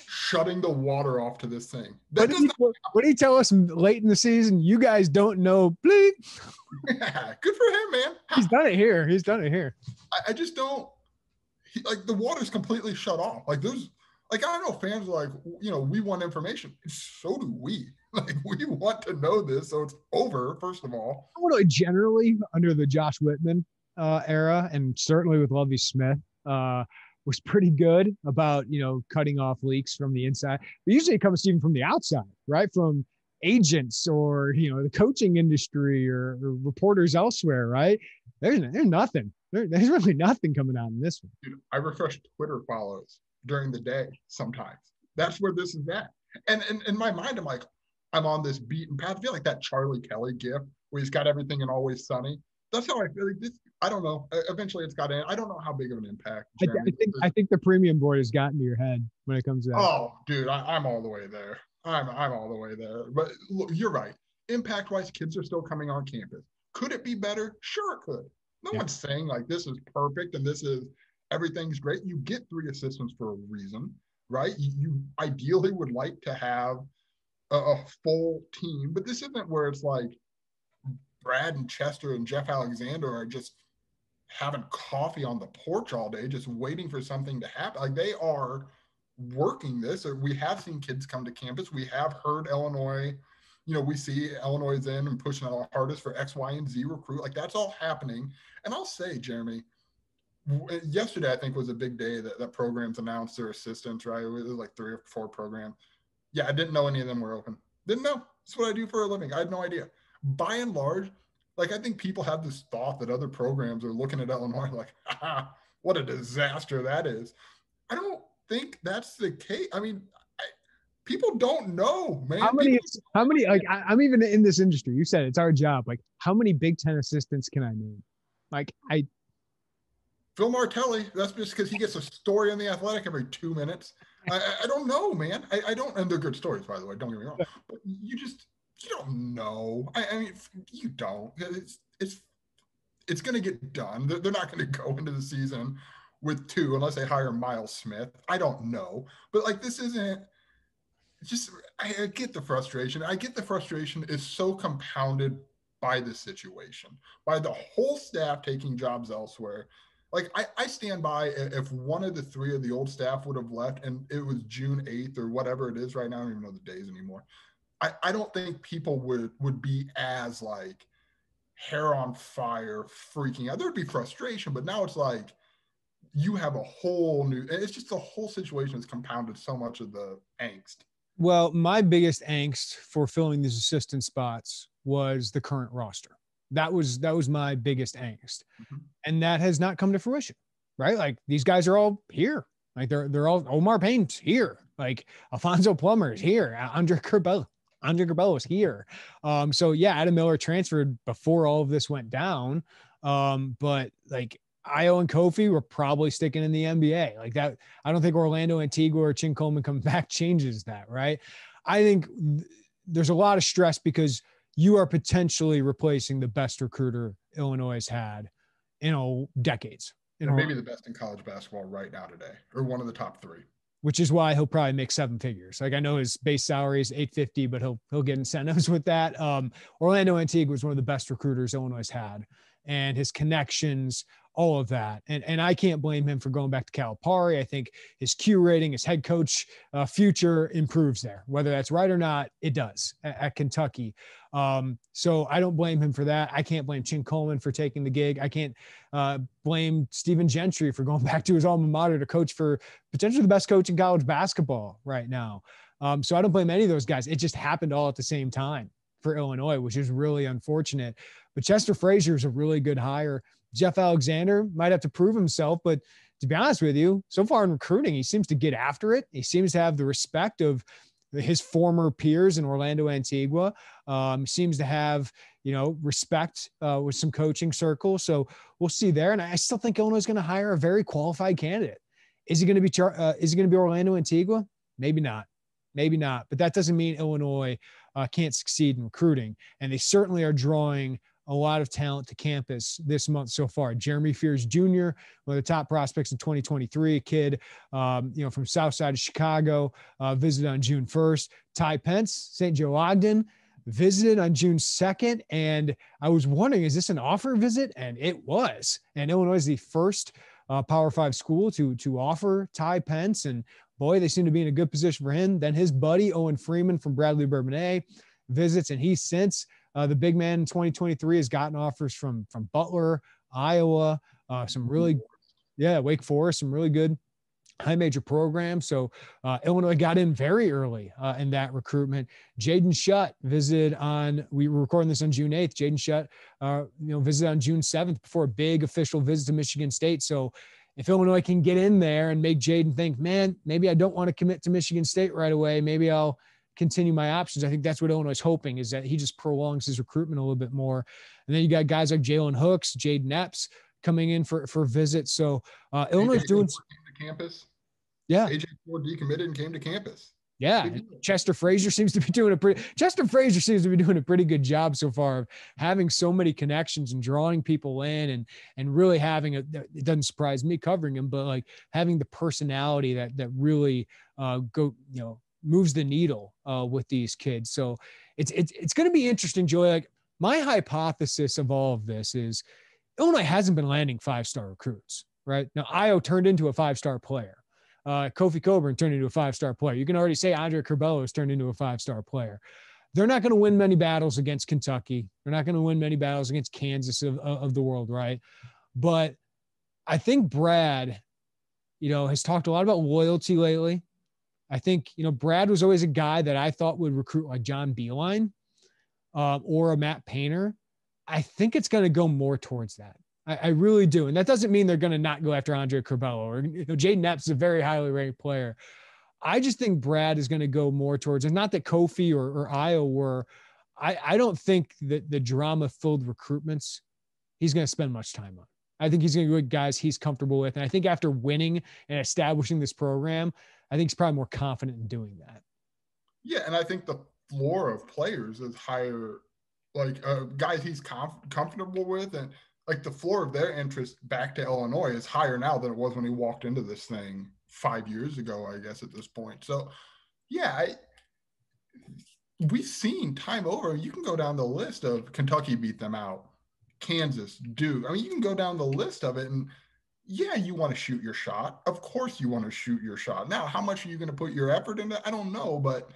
Speaker 2: shutting the water off to this thing.
Speaker 1: What did he tell us late in the season? You guys don't know, bleep.
Speaker 2: Yeah, good for him, man.
Speaker 1: He's done it here.
Speaker 2: I just don't. Like the water's completely shut off. Like there's, like I don't know, fans are like, we want information. So do we. Like we want to know this, so it's over. First of all,
Speaker 1: I don't know. Generally, under the Josh Whitman era, and certainly with Lovie Smith, was pretty good about cutting off leaks from the inside. But usually it comes even from the outside, right? From agents or the coaching industry or reporters elsewhere, right? There's nothing. There's really nothing coming out in this one.
Speaker 2: Dude, I refresh Twitter follows during the day sometimes. That's where this is at. And in my mind, I'm like, I'm on this beaten path. I feel like that Charlie Kelly gif where he's got everything in Always Sunny. That's how I feel like this. I don't know. Eventually it's got in. I don't know how big of an impact.
Speaker 1: I think the premium board has gotten to your head when it comes to that.
Speaker 2: Oh, dude, I'm all the way there. I'm all the way there. But look, you're right. Impact-wise, kids are still coming on campus. Could it be better? Sure it could. No one's saying like this is perfect and this is everything's great. You get 3 assistants for a reason, right? You ideally would like to have a full team, but this isn't where it's like Brad and Chester and Jeff Alexander are just having coffee on the porch all day, just waiting for something to happen. Like they are working this. Or we have seen kids come to campus. We have heard Illinois. We see Illinois is in and pushing our hardest for X, Y, and Z recruit. Like that's all happening. And I'll say, Jeremy, yesterday I think was a big day that programs announced their assistants, right? It was like 3 or 4 programs. Yeah, I didn't know any of them were open. Didn't know. That's what I do for a living. I had no idea. By and large, like I think people have this thought that other programs are looking at Illinois like, what a disaster that is. I don't think that's the case. I mean, people don't know, man.
Speaker 1: How many, like I'm even in this industry. You said it's our job. Like how many Big Ten assistants can I name? Like
Speaker 2: Phil Martelli, that's just because he gets a story on The Athletic every 2 minutes. I don't know, man. I don't, and they're good stories, by the way. Don't get me wrong. But you don't know. I mean, you don't. It's going to get done. They're not going to go into the season with 2 unless they hire Miles Smith. I don't know. But like this isn't it's just, I get the frustration. I get the frustration is so compounded by the situation, by the whole staff taking jobs elsewhere. Like I stand by, if one of the three of the old staff would have left and it was June 8th or whatever it is right now, I don't even know the days anymore. I don't think people would be as like hair on fire, freaking out. There'd be frustration, but now it's like you have a whole new, it's just the whole situation has compounded so much of the angst.
Speaker 1: Well, my biggest angst for filling these assistant spots was the current roster. That was my biggest angst.
Speaker 2: Mm-hmm.
Speaker 1: And that has not come to fruition, right? Like these guys are all here. Like they're all, Omar Payne's here. Like Alfonso Plummer is here. Andre Curbelo is here. So yeah, Adam Miller transferred before all of this went down. But like Io and Kofi were probably sticking in the NBA like that. I don't think Orlando Antigua or Chin Coleman come back changes that, right? I think there's a lot of stress because you are potentially replacing the best recruiter Illinois has had in decades.
Speaker 2: And maybe the best in college basketball right now today, or one of the top three.
Speaker 1: Which is why he'll probably make seven figures. Like I know his base salary is $850, but he'll get incentives with that. Orlando Antigua was one of the best recruiters Illinois has had, and his connections, all of that. And I can't blame him for going back to Calipari. I think his Q rating, his head coach future improves there. Whether that's right or not, it does at Kentucky. So I don't blame him for that. I can't blame Chin Coleman for taking the gig. I can't blame Stephen Gentry for going back to his alma mater to coach for potentially the best coach in college basketball right now. So I don't blame any of those guys. It just happened all at the same time for Illinois, which is really unfortunate. But Chester Frazier is a really good hire. Jeff Alexander might have to prove himself, but to be honest with you, so far in recruiting, he seems to get after it. He seems to have the respect of his former peers in Orlando Antigua, seems to have, respect with some coaching circles. So we'll see there. And I still think Illinois is going to hire a very qualified candidate. Is he going to be Orlando Antigua? Maybe not. But that doesn't mean Illinois can't succeed in recruiting. And they certainly are drawing a lot of talent to campus this month so far. Jeremy Fears Jr., one of the top prospects in 2023, a kid, from south side of Chicago, visited on June 1st. Ty Pence, St. Joe Ogden, visited on June 2nd. And I was wondering, is this an offer visit? And it was. And Illinois is the first Power 5 school to offer Ty Pence. And boy, they seem to be in a good position for him. Then his buddy, Owen Freeman from Bradley Bourbonnais, visits, and he's since the big man in 2023 has gotten offers from Butler, Iowa, Wake Forest, some really good high major programs. So Illinois got in very early in that recruitment. Jaden Shutt visited we were recording this on June 8th. Jaden Shutt, visited on June 7th before a big official visit to Michigan State. So if Illinois can get in there and make Jaden think, man, maybe I don't want to commit to Michigan State right away. Maybe I'll continue my options. I think that's what Illinois is hoping, is that he just prolongs his recruitment a little bit more. And then you got guys like Jalen Hooks, Jaden Epps coming in for visits. So Illinois is doing
Speaker 2: to campus.
Speaker 1: Yeah.
Speaker 2: AJ Ford decommitted and came to campus.
Speaker 1: Yeah. Chester Frazier seems to be doing a pretty good job so far of having so many connections and drawing people in and really having it doesn't surprise me covering him, but like having the personality that really moves the needle with these kids. So it's going to be interesting, Joey. Like my hypothesis of all of this is Illinois hasn't been landing 5-star recruits, right? Now, Io turned into a 5-star player. Kofi Coburn turned into a 5-star player. You can already say Andre Curbelo has turned into a 5-star player. They're not going to win many battles against Kentucky. They're not going to win many battles against Kansas of the world, right? But I think Brad, has talked a lot about loyalty lately. I think, Brad was always a guy that I thought would recruit like John Beilein or a Matt Painter. I think it's going to go more towards that. I really do. And that doesn't mean they're going to not go after Andre Curbelo or Jaden Epps is a very highly ranked player. I just think Brad is going to go more towards, and not that Kofi or Io were, I don't think that the drama-filled recruitments he's going to spend much time on. I think he's going to go with guys he's comfortable with. And I think after winning and establishing this program, I think he's probably more confident in doing that.
Speaker 2: Yeah, and I think the floor of players is higher, like guys he's comfortable with, and like the floor of their interest back to Illinois is higher now than it was when he walked into this thing 5 years ago, I guess, at this point. So, yeah, we've seen time over. You can go down the list of Kentucky beat them out, Kansas, Duke. I mean, you can go down the list of it, and yeah, you want to shoot your shot. Of course, you want to shoot your shot. Now, how much are you going to put your effort into? I don't know, but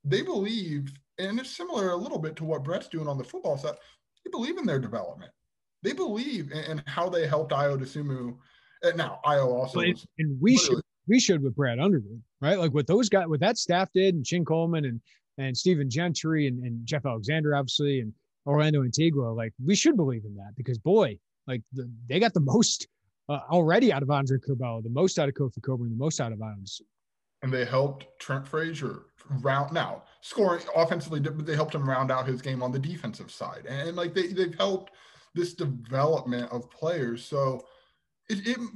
Speaker 2: they believe, and it's similar a little bit to what Brett's doing on the football side. They believe in their development. They believe in how they helped Io DeSumo. And now, Io also was,
Speaker 1: and we should with Brad Underwood, right? Like what those guys, what that staff did, and Chin Coleman and Stephen Gentry and Jeff Alexander, obviously, and Orlando Antigua, like we should believe in that because boy, like they got the most already out of Andre Curbelo, the most out of Kofi Coburn, the most out of Adams.
Speaker 2: And they helped Trent Frazier scoring offensively, but they helped him round out his game on the defensive side. And like they've helped this development of players. So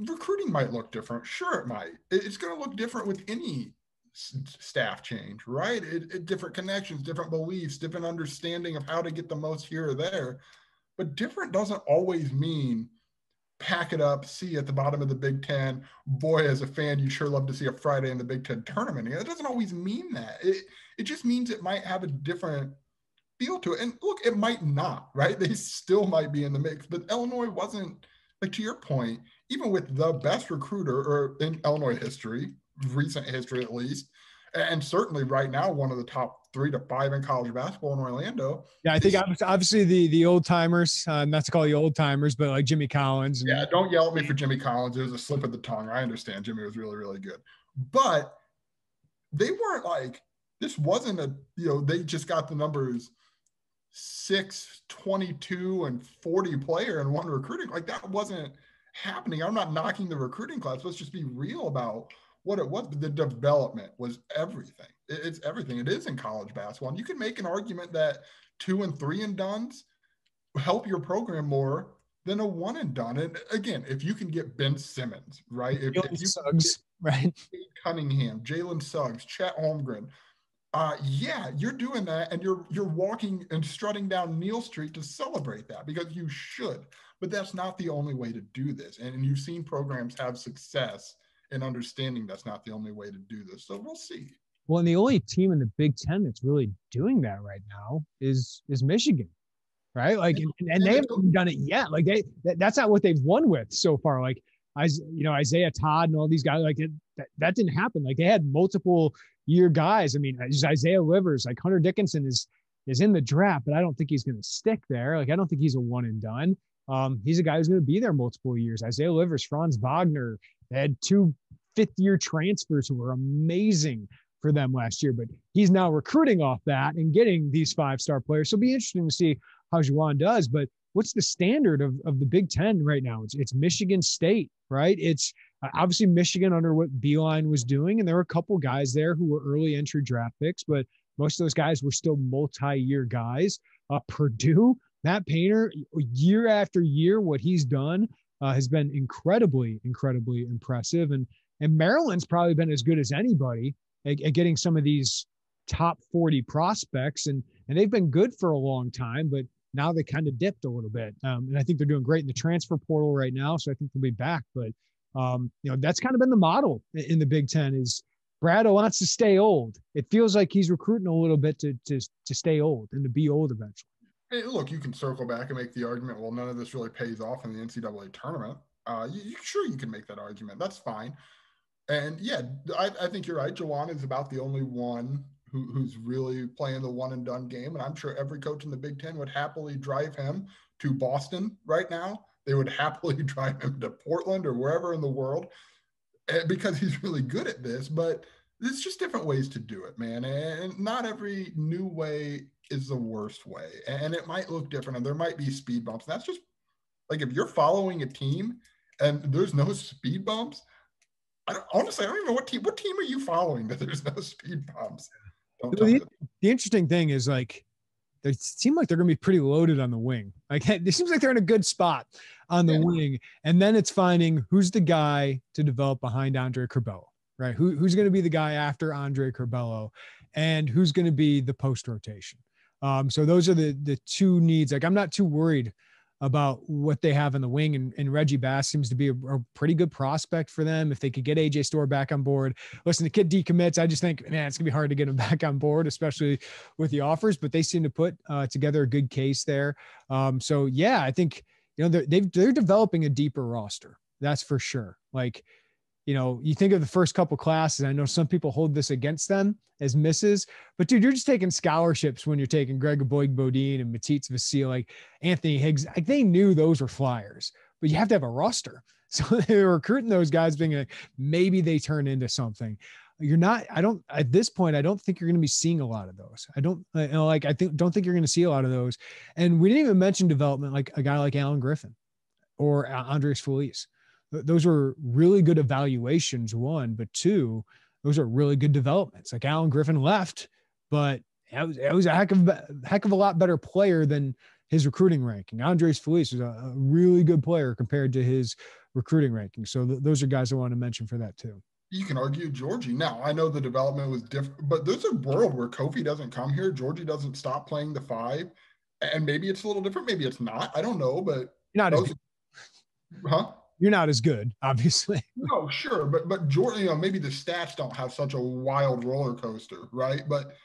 Speaker 2: recruiting might look different. Sure, it might. It's going to look different with any staff change, right? Different connections, different beliefs, different understanding of how to get the most here or there. But different doesn't always mean pack it up, see you at the bottom of the Big Ten. Boy, as a fan, you sure love to see a Friday in the Big Ten tournament. It doesn't always mean that. It just means it might have a different feel to it. And look, it might not, right? They still might be in the mix. But Illinois wasn't, like to your point, even with the best recruiter or in Illinois history, recent history at least, and certainly right now one of the top 3 to 5 in college basketball in Orlando.
Speaker 1: Yeah, I think obviously the old timers, not to call you old timers, but like Jimmy Collins.
Speaker 2: Yeah, don't yell at me for Jimmy Collins. It was a slip of the tongue. I understand Jimmy was really, really good. But they weren't like, this wasn't they just got the numbers 6, 22, and 40 player and one recruiting. Like that wasn't happening. I'm not knocking the recruiting class. Let's just be real about what it was. But the development was everything. It's everything. It is in college basketball. And you can make an argument that 2 and 3 and dones help your program more than a 1 and done. And again, if you can get Ben Simmons, right? If you
Speaker 1: Suggs, right?
Speaker 2: Cunningham, Jalen Suggs, Chet Holmgren, yeah, you're doing that, and you're walking and strutting down Neal Street to celebrate that because you should. But that's not the only way to do this. And you've seen programs have success in understanding that's not the only way to do this. So we'll see.
Speaker 1: Well, and the only team in the Big Ten that's really doing that right now is Michigan, right? Like, and they haven't done it yet. Like that's not what they've won with so far. Like, Isaiah Todd and all these guys, like that didn't happen. Like they had multiple year guys. I mean, just Isaiah Livers, like Hunter Dickinson is in the draft, but I don't think he's going to stick there. Like, I don't think he's a 1 and done. He's a guy who's going to be there multiple years. Isaiah Livers, Franz Wagner, they had 2 fifth-year transfers who were amazing for them last year, but he's now recruiting off that and getting these 5-star players. So it'll be interesting to see how Juwan does, but what's the standard of the Big Ten right now? It's Michigan State, right? It's obviously Michigan under what Beeline was doing. And there were a couple guys there who were early entry draft picks, but most of those guys were still multi-year guys. Purdue, Matt Painter, year after year, what he's done has been incredibly, incredibly impressive. And Maryland's probably been as good as anybody at getting some of these top 40 prospects. And they've been good for a long time, but now they kind of dipped a little bit. And I think they're doing great in the transfer portal right now. So I think they'll be back. But, that's kind of been the model in the Big Ten is Brad wants to stay old. It feels like he's recruiting a little bit to stay old and to be old eventually.
Speaker 2: Hey, look, you can circle back and make the argument, well, none of this really pays off in the NCAA tournament. Sure, you can make that argument. That's fine. And, yeah, I think you're right. Juwan is about the only one who's really playing the one and done game. And I'm sure every coach in the Big Ten would happily drive him to Boston right now. They would happily drive him to Portland or wherever in the world because he's really good at this. But there's just different ways to do it, man. And not every new way is the worst way. And it might look different. And there might be speed bumps. That's just like if you're following a team and there's no speed bumps, honestly, I don't even know what team are you following that there's no speed bumps.
Speaker 1: The interesting thing is like they seem like they're going to be pretty loaded on the wing. Like it seems like they're in a good spot on the wing, and then it's finding who's the guy to develop behind Andre Curbelo, right? Who's going to be the guy after Andre Curbelo, and who's going to be the post rotation. So those are the 2 needs. Like I'm not too worried about what they have in the wing. And Reggie Bass seems to be a pretty good prospect for them. If they could get AJ Storr back on board, listen, the kid decommits. I just think, man, it's gonna be hard to get him back on board, especially with the offers, but they seem to put together a good case there. So yeah, I think, they're developing a deeper roster. That's for sure. Like, you think of the first couple classes. I know some people hold this against them as misses, but dude, you're just taking scholarships when you're taking Greg Boyd-Bodine and Matisse Vasile, like Anthony Higgs. Like, they knew those were flyers, but you have to have a roster. So they were recruiting those guys being like, maybe they turn into something. At this point, I don't think you're going to be seeing a lot of those. Don't think you're going to see a lot of those. And we didn't even mention development, like a guy like Alan Griffin or Andres Feliz. Those were really good evaluations, one, but two, those are really good developments. Like Alan Griffin left, but it was a heck of a lot better player than his recruiting ranking. Andres Feliz was a really good player compared to his recruiting ranking. So those are guys I want to mention for that too.
Speaker 2: You can argue Georgie. Now, I know the development was different, but there's a world where Kofi doesn't come here. Georgie doesn't stop playing the 5, and maybe it's a little different. Maybe it's not. I don't know, but
Speaker 1: you're not as good.
Speaker 2: Huh?
Speaker 1: You're not as good, obviously.
Speaker 2: No, sure, but Georgie, maybe the stats don't have such a wild roller coaster, right? But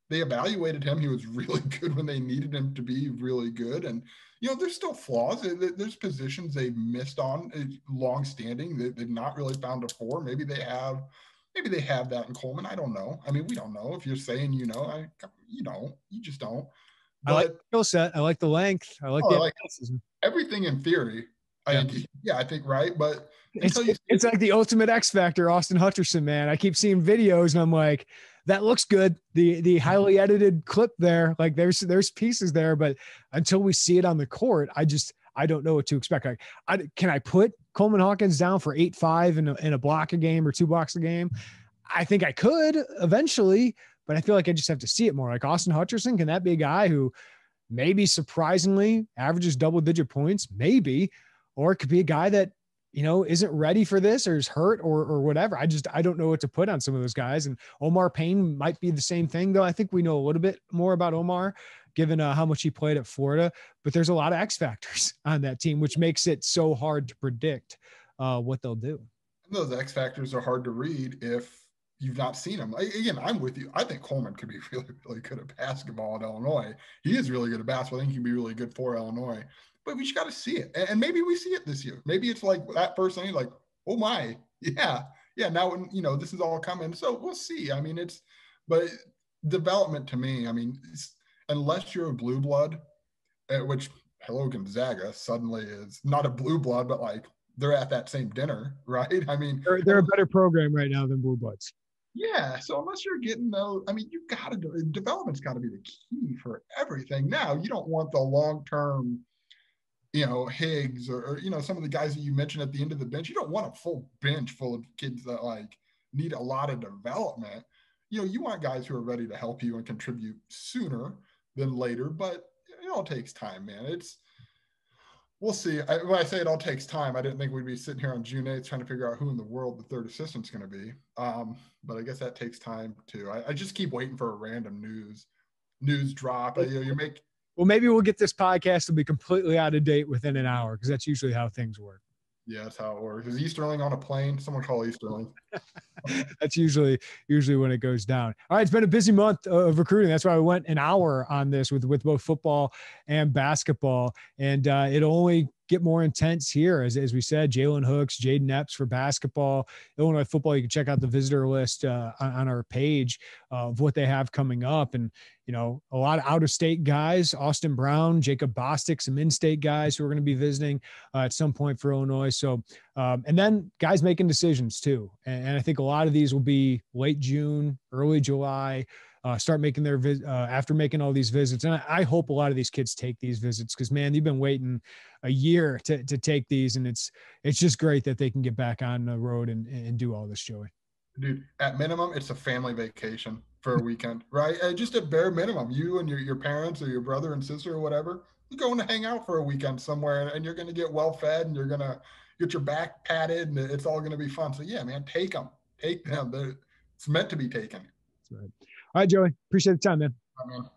Speaker 2: they evaluated him. He was really good when they needed him to be really good, and there's still flaws. There's positions they've missed on long-standing. They've not really found a 4. Maybe they have that in Coleman. I don't know. I mean, we don't know. If you're saying you don't. You just don't.
Speaker 1: But I like the skill set. I like the length. I like the athleticism.
Speaker 2: Everything in theory. I think right. But
Speaker 1: it's like the ultimate X factor, Austin Hutcherson, man. I keep seeing videos and I'm like, that looks good. The highly edited clip there, like there's pieces there, but until we see it on the court, I don't know what to expect. Can I put Coleman Hawkins down for 8-5 in a block a game or 2 blocks a game? I think I could eventually, but I feel like I just have to see it more. Like Austin Hutcherson, can that be a guy who maybe surprisingly averages double-digit points? Maybe. Or it could be a guy that, isn't ready for this or is hurt or whatever. I don't know what to put on some of those guys. And Omar Payne might be the same thing, though. I think we know a little bit more about Omar, given how much he played at Florida. But there's a lot of X factors on that team, which makes it so hard to predict what they'll do.
Speaker 2: Those X factors are hard to read if you've not seen them. Again, I'm with you. I think Coleman could be really, really good at basketball at Illinois. He is really good at basketball. I think he can be really good for Illinois. But we just got to see it. And maybe we see it this year. Maybe it's like that first thing, like, oh my, yeah. Now, this is all coming. So we'll see. I mean, but development to me, I mean, unless you're a blue blood, which hello Gonzaga suddenly is not a blue blood, but like they're at that same dinner, right? I mean,
Speaker 1: they're a better program right now than blue bloods.
Speaker 2: Yeah. So unless you're getting those, I mean, development's got to be the key for everything. Now, you don't want the long-term, Higgs or some of the guys that you mentioned at the end of the bench. You don't want a full bench full of kids that like need a lot of development. You want guys who are ready to help you and contribute sooner than later, but it all takes time, man. We'll see. When I say it all takes time, I didn't think we'd be sitting here on June 8th trying to figure out who in the world the third assistant's going to be. But I guess that takes time too. I just keep waiting for a random news drop.
Speaker 1: Well, maybe we'll get this podcast to be completely out of date within an hour, because that's usually how things work.
Speaker 2: Yeah, that's how it works. Is Easterling on a plane? Someone call Easterling.
Speaker 1: That's usually when it goes down. All right, it's been a busy month of recruiting. That's why we went an hour on this with both football and basketball, and it'll only get more intense here. As we said, Jalen Hooks, Jaden Epps for basketball. Illinois football, you can check out the visitor list on our page of what they have coming up. And, a lot of out-of-state guys, Austin Brown, Jacob Bostic, some in-state guys who are going to be visiting at some point for Illinois. So, and then guys making decisions too. And I think a lot of these will be late June, early July, start making their after making all these visits. And I hope a lot of these kids take these visits, because man, they've been waiting a year to take these. And it's just great that they can get back on the road and do all this, Joey.
Speaker 2: Dude, at minimum, it's a family vacation for a weekend, right? Just a bare minimum. You and your parents or your brother and sister or whatever, you're going to hang out for a weekend somewhere, and you're going to get well fed, and you're going to get your back patted, and it's all going to be fun. So yeah, man, take them. It's meant to be taken.
Speaker 1: That's right. All right, Joey. Appreciate the time, man.
Speaker 2: All right, man.